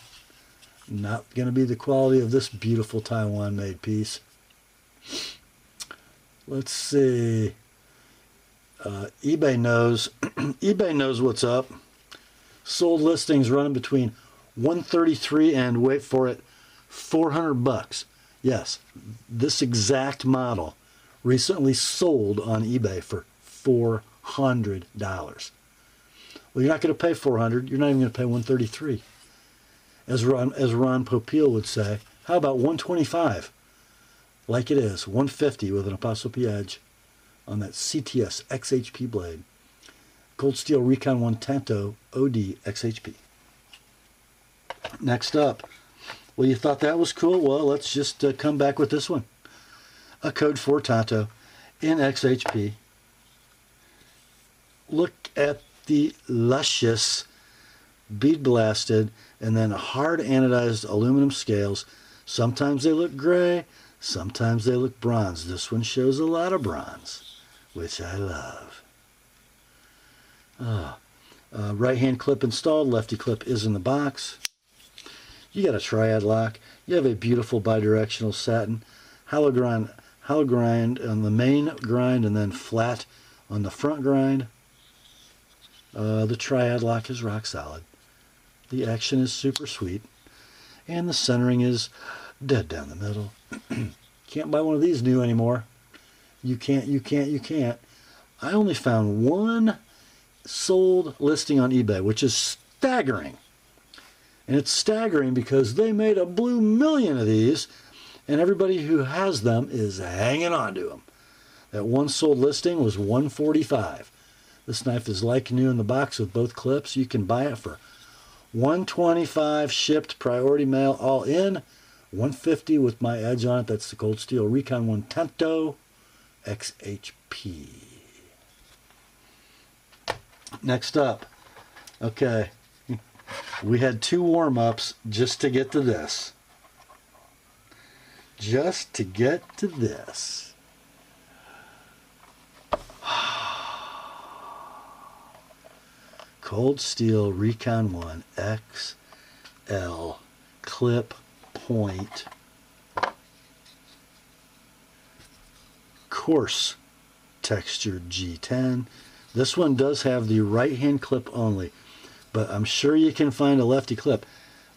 Not going to be the quality of this beautiful Taiwan-made piece. Let's see. eBay knows. eBay knows what's up. Sold listings running between $133 and, wait for it, $400. Yes, this exact model recently sold on eBay for $400. Well, you're not going to pay $400. You're not even going to pay $133. As Ron Popeil would say, how about $125? Like it is, $150 with an ApostleP edge on that CTS XHP blade. Cold Steel Recon 1 Tonto OD XHP. Next up, well, you thought that was cool? Well, let's just come back with this one. A Code 4 Tonto in XHP. Look at the luscious bead blasted and then hard anodized aluminum scales. Sometimes they look gray, sometimes they look bronze. This one shows a lot of bronze, which I love. Right hand clip installed, lefty clip is in the box. You got a triad lock. You have a beautiful bidirectional satin hollow grind on the main grind and then flat on the front grind. The triad lock is rock solid. The action is super sweet. And the centering is dead down the middle. Can't buy one of these new anymore. You can't. I only found one sold listing on eBay, which is staggering. And it's staggering because they made a blue million of these, and everybody who has them is hanging on to them. That one sold listing was $145. This knife is like new in the box with both clips. You can buy it for $125 shipped, priority mail, all in. $150 with my edge on it. That's the Cold Steel Recon 1 Tonto XHP. Next up, okay, we had 2 warm-ups just to get to this. Just to get to this. Cold Steel Recon 1 XL clip point coarse textured G10. This one does have the right hand clip only, but I'm sure you can find a lefty clip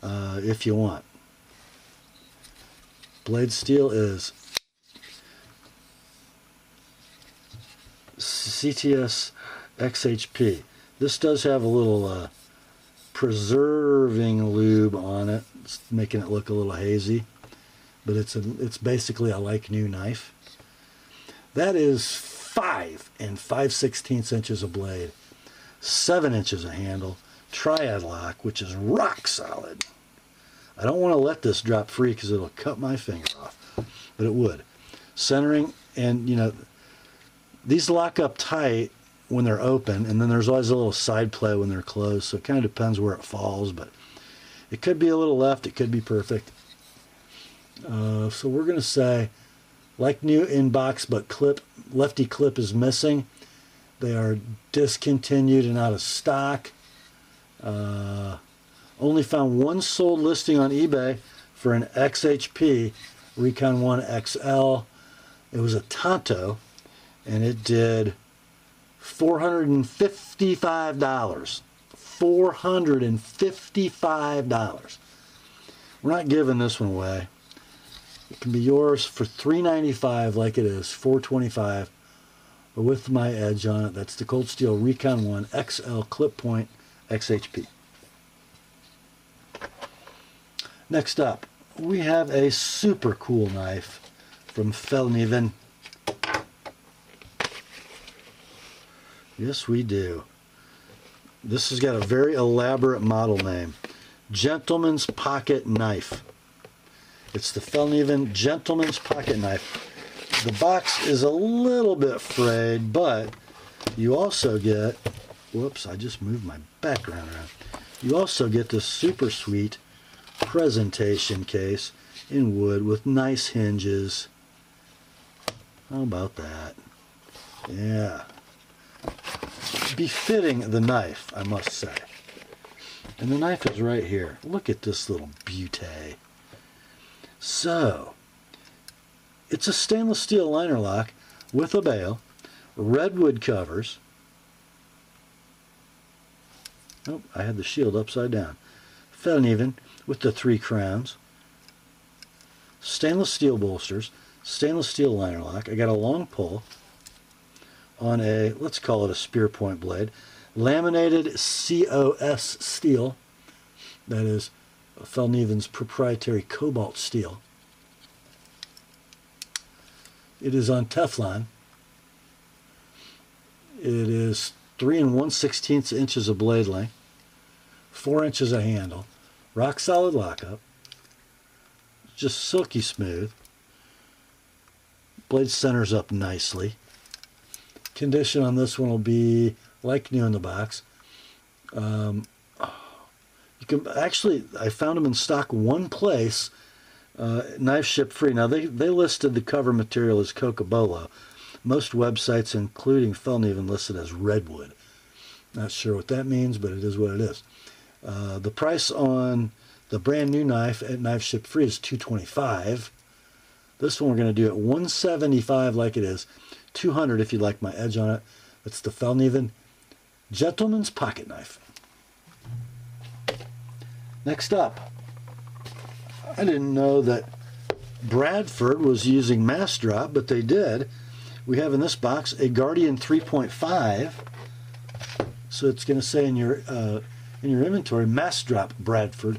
if you want. Blade steel is CTS XHP. This does have a little preserving lube on it. It's making it look a little hazy, but it's basically a like new knife. That is 5 5/16 inches of blade, 7 inches of handle, triad lock, which is rock solid. I don't want to let this drop free because it'll cut my finger off, but it would. Centering, and you know, these lock up tight when they're open, and then there's always a little side play when they're closed, so it kind of depends where it falls, but It could be a little left, it could be perfect. So we're going to say, like new in box, but lefty clip is missing. They are discontinued and out of stock. Only found one sold listing on eBay for an XHP Recon 1 XL. It was a Tonto, and it did $455. $455. We're not giving this one away. It can be yours for $395 like it is, $425, or with my edge on it. That's the Cold Steel Recon 1 XL Clip Point XHP. Next up, we have a super cool knife from Fellkniven. Yes, we do. This has got a very elaborate model name. Gentleman's Pocket Knife. It's the Fellkniven Gentleman's Pocket Knife. The box is a little bit frayed, but you also get, whoops, I just moved my background around. You also get this super sweet presentation case in wood with nice hinges. How about that? Yeah. Befitting the knife, I must say. And the knife is right here. Look at this little beauty. So, it's a stainless steel liner lock with a bail, redwood covers. Oh, I had the shield upside down. Fellkniven with the 3 crowns. Stainless steel bolsters, stainless steel liner lock. I got a long pull on a, let's call it a spear point blade. Laminated COS steel. That is Fellkniven's proprietary cobalt steel. It is on Teflon. It is 3 1/16 inches of blade length, 4 inches of handle, rock solid lockup, just silky smooth. Blade centers up nicely. Condition on this one will be like new in the box. You can actually, I found them in stock one place, knife ship free. Now they listed the cover material as Cocobolo. Most websites, including Fellkniven, listed as redwood. Not sure what that means, but it is what it is. The price on the brand new knife at Knife Ship Free is $225. This one we're going to do at $175 like it is, $200 if you'd like my edge on it. It's the Fellkniven Gentleman's Pocket Knife. Next up, I didn't know that Bradford was using mass drop, but they did. We have in this box a Guardian 3.5, so it's going to say in your inventory, mass drop Bradford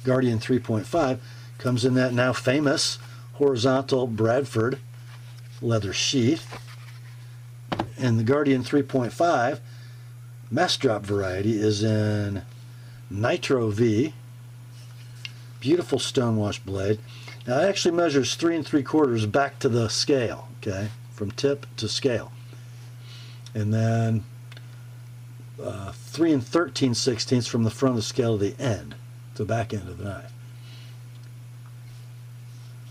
Guardian 3.5. Comes in that now famous horizontal Bradford leather sheath. And the Guardian 3.5 mass drop variety is in Nitro V. Beautiful stonewash blade. Now it actually measures 3 3/4 back to the scale, okay, from tip to scale. And then 3 13/16 from the front of the scale to the end, to the back end of the knife.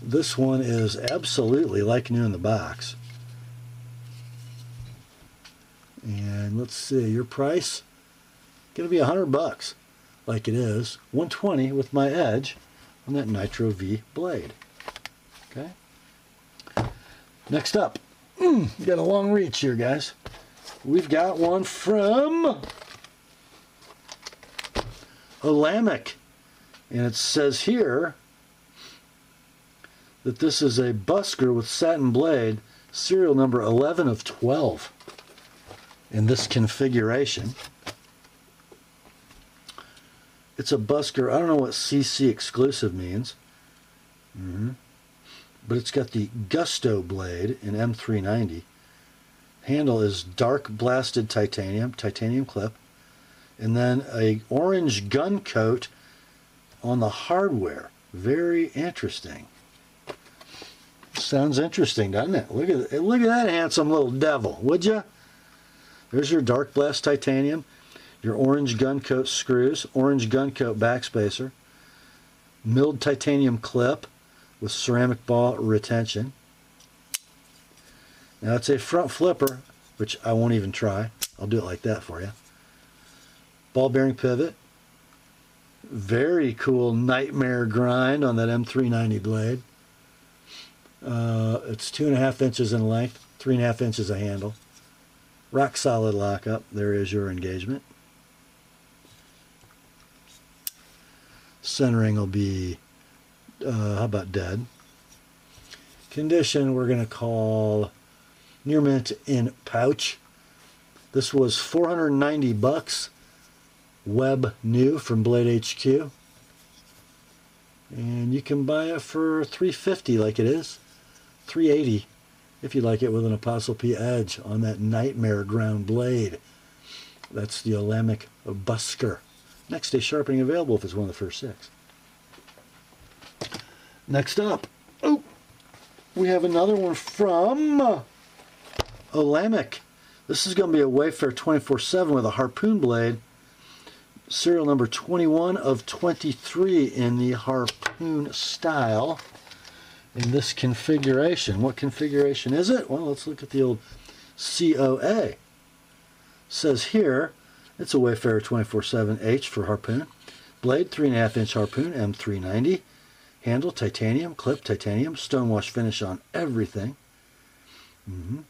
This one is absolutely like new in the box. And let's see, your price going to be $100 like it is, $120 with my edge on that Nitro V blade. Okay. Next up, you got a long reach here, guys. We've got one from Olamic, and it says here that this is a Busker with satin blade, serial number 11 of 12 in this configuration. It's a Busker. I don't know what CC exclusive means, but it's got the Gusto blade in M390. Handle is dark blasted titanium clip, and then a orange gun coat on the hardware. Very interesting. Sounds interesting, doesn't it? Look at that handsome little devil, would you? There's your dark blast titanium, your orange gun coat screws, orange gun coat backspacer, milled titanium clip with ceramic ball retention. Now it's a front flipper, which I won't even try. I'll do it like that for you. Ball bearing pivot. Very cool nightmare grind on that M390 blade. It's 2.5 inches in length, 3.5 inches a handle. Rock solid lockup. There is your engagement. Centering will be, how about dead? Condition we're going to call near mint in pouch. This was $490, web new from Blade HQ. And you can buy it for $350 like it is. $380 if you like it with an ApostleP edge on that nightmare ground blade. That's the Olamic Busker. Next day sharpening available if it's one of the first 6. Next up, oh, we have another one from Olamic. This is going to be a Wayfair 24/7 with a harpoon blade. Serial number 21 of 23 in the harpoon style. In this configuration. What configuration is it? Well, let's look at the old COA. It says here, it's a Wayfair 24/7H for harpoon. Blade, 3.5 inch harpoon, M390. Handle, titanium. Clip, titanium. Stonewash finish on everything. And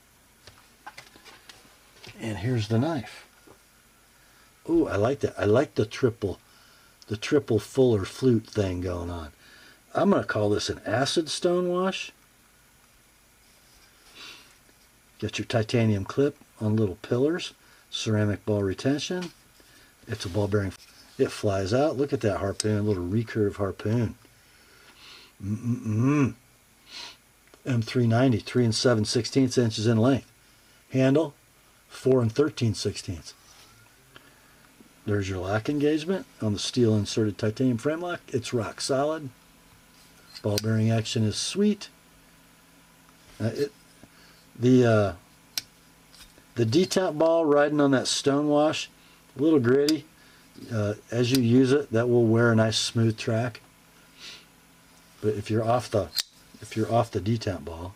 here's the knife. Ooh, I like that. I like the triple fuller flute thing going on. I'm going to call this an acid stonewash. Get your titanium clip on little pillars. Ceramic ball retention. It's a ball bearing. It flies out. Look at that harpoon, little recurve harpoon. M390, 3 7/16 inches in length. Handle, 4 13/16. There's your lock engagement on the steel inserted titanium frame lock. It's rock solid. Ball bearing action is sweet. The detap ball riding on that stonewash, a little gritty. As you use it, that will wear a nice smooth track. But if you're off the detap ball,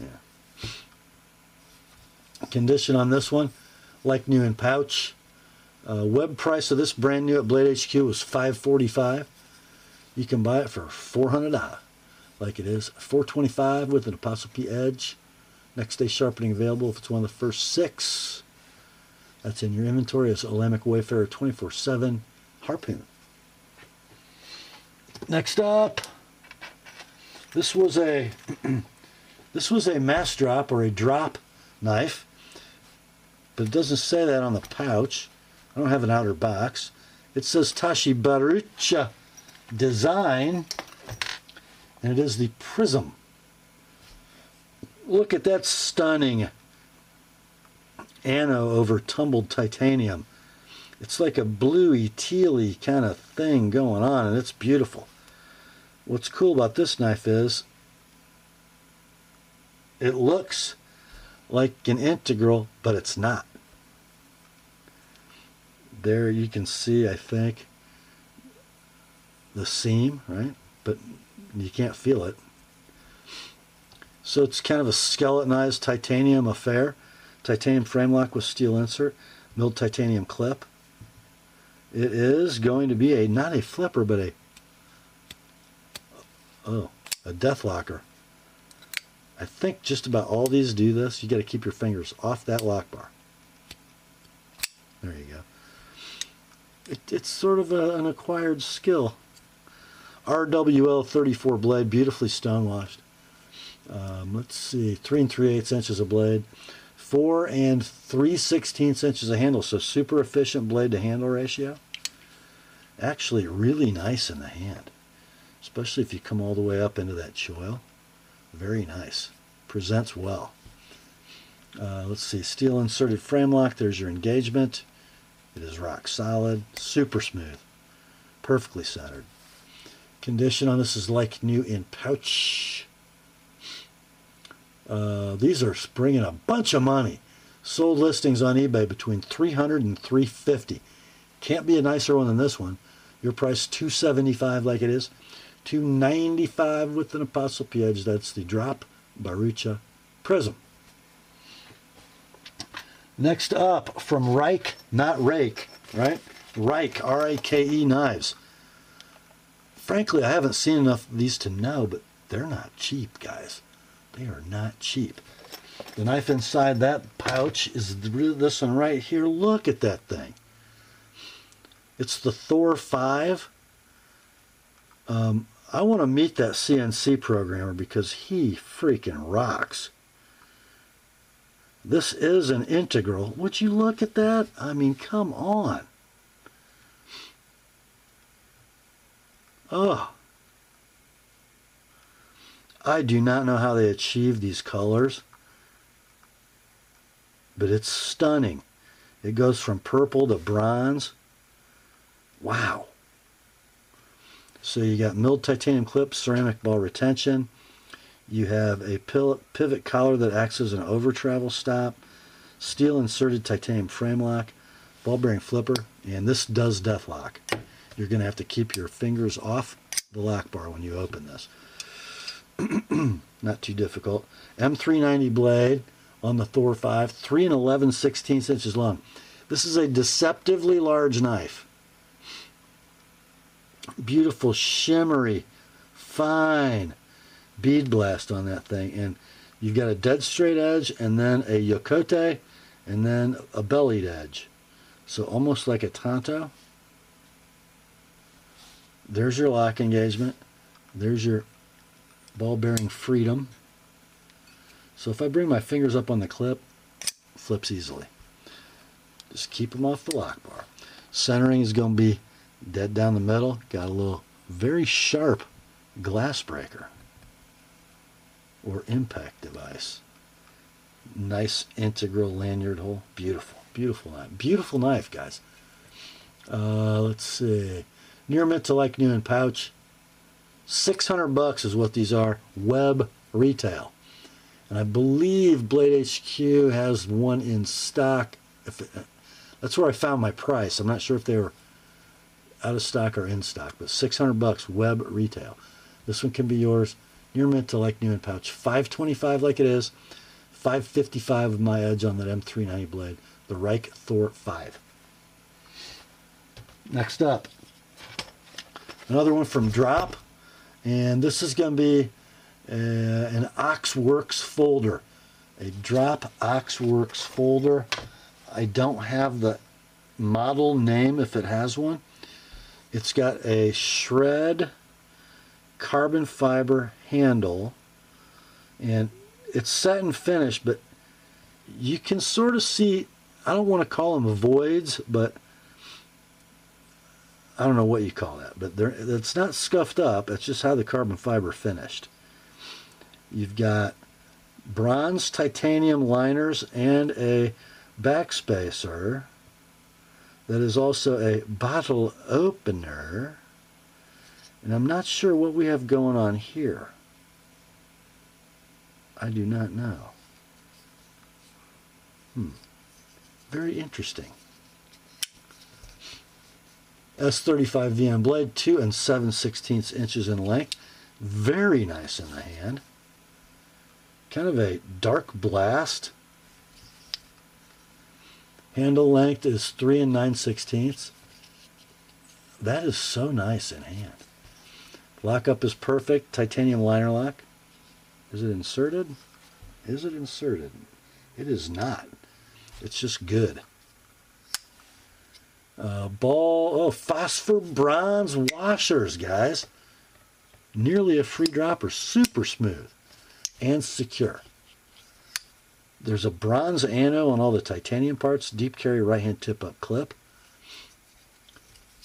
yeah. Condition on this one, like new in pouch. Web price of this brand new at Blade HQ was $545. You can buy it for $400, like it is. $425 with an ApostleP edge. Next day sharpening available if it's one of the first 6. That's in your inventory. It's Olamic Wayfarer 24/7 harpoon. Next up, this was a mass drop or a drop knife, but it doesn't say that on the pouch. I don't have an outer box. It says Tashibarucha design, and it is the Prism. Look at that stunning Anso over tumbled titanium. It's like a bluey, tealy kind of thing going on, and it's beautiful. What's cool about this knife is it looks like an integral, but it's not. There you can see, I think, the seam, right? But you can't feel it. So it's kind of a skeletonized titanium affair. Titanium frame lock with steel insert, milled titanium clip. It is going to be not a flipper, but a death locker. I think just about all these do this. You got to keep your fingers off that lock bar. There you go. It's sort of an acquired skill. RWL 34 blade, beautifully stonewashed. Let's see, 3 3/8 inches of blade, 4 3/16 inches of handle, so super efficient blade to handle ratio. Actually really nice in the hand, especially if you come all the way up into that choil. Very nice. Presents well. Let's see, steel inserted frame lock. There's your engagement. It is rock solid, super smooth, perfectly centered. Condition on this is like new in pouch. These are bringing a bunch of money. Sold listings on eBay between $300 and $350. Can't be a nicer one than this one. Your price $275 like it is. $295 with an ApostleP edge. That's the Drop Barucha Prism. Next up, from Rike, not Rake, right? Rike, R-A-K-E knives. Frankly, I haven't seen enough of these to know, but they're not cheap, guys. They are not cheap. The knife inside that pouch is this one right here. Look at that thing. It's the Thor 5. I want to meet that CNC programmer because he freaking rocks. This is an integral. Would you look at that? I mean, come on. Oh. I do not know how they achieved these colors, but it's stunning. It goes from purple to bronze. Wow. So you got milled titanium clips, ceramic ball retention. You have a pivot collar that acts as an over travel stop, steel inserted titanium frame lock, ball bearing flipper, and this does death lock. You're going to have to keep your fingers off the lock bar when you open this. Not too difficult. M390 blade on the Thor 5, 3 11/16 inches long. This is a deceptively large knife. Beautiful, shimmery, fine bead blast on that thing, and you've got a dead straight edge and then a yokote and then a bellied edge, so almost like a tanto. There's your lock engagement. There's your ball bearing freedom. So if I bring my fingers up on the clip, flips easily. Just keep them off the lock bar. Centering is going to be dead down the middle. Got a little very sharp glass breaker or impact device. Nice integral lanyard hole. Beautiful, beautiful knife. Beautiful knife, guys. Let's see. Near mint to like new in pouch. $600 is what these are. Web retail. And I believe Blade HQ has one in stock. That's where I found my price. I'm not sure if they were out of stock or in stock, but $600 web retail. This one can be yours. Near mint to like new in pouch. $525 like it is. $555 with my edge on that M390 blade. The Rike Thor 5. Next up, another one from Drop, and this is going to be an Oxworks folder. A Drop Oxworks folder. I don't have the model name if it has one. It's got a shred carbon fiber handle, and it's set and finished, but you can sort of see, I don't want to call them voids, but I don't know what you call that, but it's not scuffed up. It's just how the carbon fiber finished. You've got bronze titanium liners and a backspacer that is also a bottle opener, and I'm not sure what we have going on here. I do not know. Very interesting. S35 VM blade, 2 7/16 inches in length. Very nice in the hand. Kind of a dark blast. Handle length is 3 9/16. That is so nice in hand. Lockup is perfect. Titanium liner lock. Is it inserted? Is it inserted? It is not. It's just good. Phosphor bronze washers, guys. Nearly a free dropper. Super smooth and secure. There's a bronze ano on all the titanium parts. Deep carry right hand tip up clip.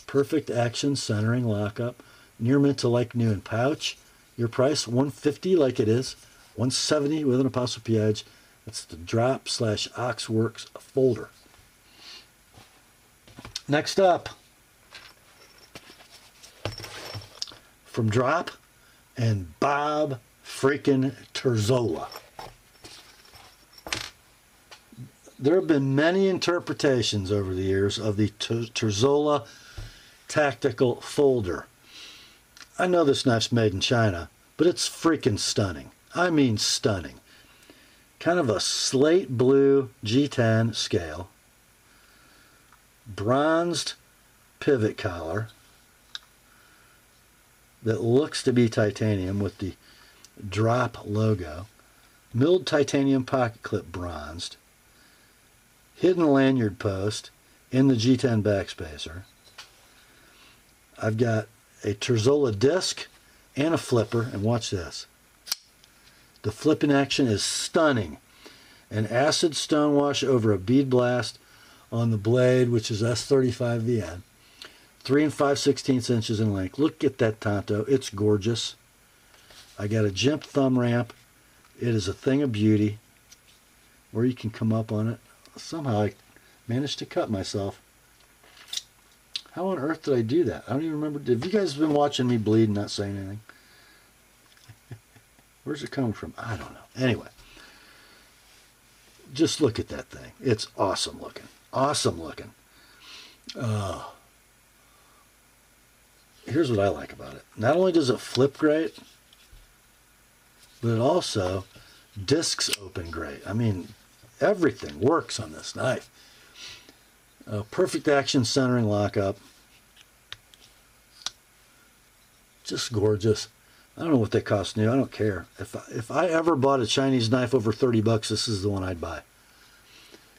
Perfect action centering lockup. Near mint to like new in pouch. Your price $150 like it is. $170 with an ApostleP edge. That's the Drop / Oxworks folder. Next up, from Drop and Bob freaking Terzola. there have been many interpretations over the years of the Terzola tactical folder. I know this knife's made in China, but it's freaking stunning. I mean stunning. Kind of a slate blue G10 scale. Bronzed pivot collar that looks to be titanium with the drop logo. Milled titanium pocket clip bronzed. Hidden lanyard post in the G10 backspacer. I've got a Terzola disc and a flipper, and watch this. The flipping action is stunning. An acid stonewash over a bead blast on the blade, which is S35VN. 3 5/16 inches in length. Look at that tanto. It's gorgeous. I got a jimp thumb ramp. It is a thing of beauty. Where you can come up on it. Somehow I managed to cut myself. How on earth did I do that? I don't even remember. Have you guys been watching me bleed and not saying anything? Where's it coming from? I don't know. Anyway. Just look at that thing. It's awesome looking. Awesome looking. Here's what I like about it. Not only does it flip great, but it also discs open great. I mean, everything works on this knife. Perfect action centering lockup. Just gorgeous. I don't know what they cost new. I don't care. If I ever bought a Chinese knife over 30 bucks, this is the one I'd buy.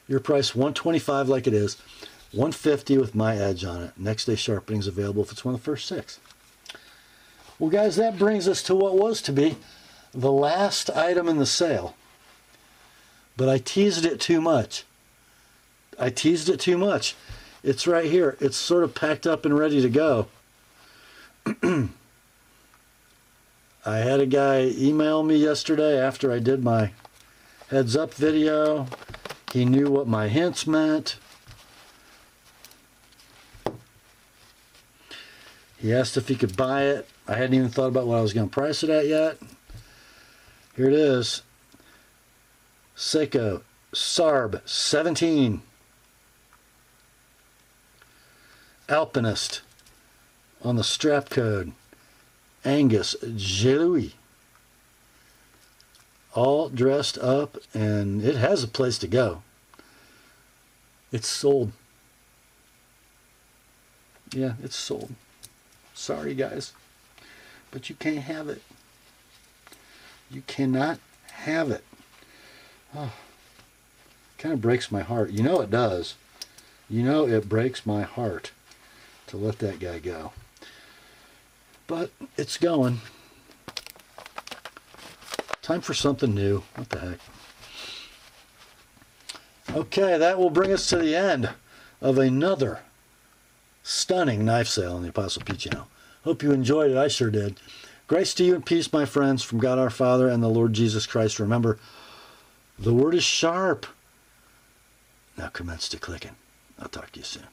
Your price $125 like it is, $150 with my edge on it. Next day sharpening is available if it's one of the first 6. Well, guys, that brings us to what was to be the last item in the sale. But I teased it too much. I teased it too much. It's right here. It's sort of packed up and ready to go. I had a guy email me yesterday after I did my heads up video. He knew what my hints meant. He asked if he could buy it. I hadn't even thought about what I was going to price it at yet. Here it is. Seiko Sarb 17. Alpinist on the strap code. Angus Jade. All dressed up, and it has a place to go. It's sold. Yeah, it's sold. Sorry, guys, but you can't have it. You cannot have it. Oh, kind of breaks my heart. You know it does. You know it breaks my heart to let that guy go. But it's going. Time for something new. What the heck? Okay, that will bring us to the end of another stunning knife sale on the Apostle P channel. Hope you enjoyed it. I sure did. Grace to you and peace, my friends, from God our Father and the Lord Jesus Christ. Remember, the word is sharp. Now commence to clicking. I'll talk to you soon.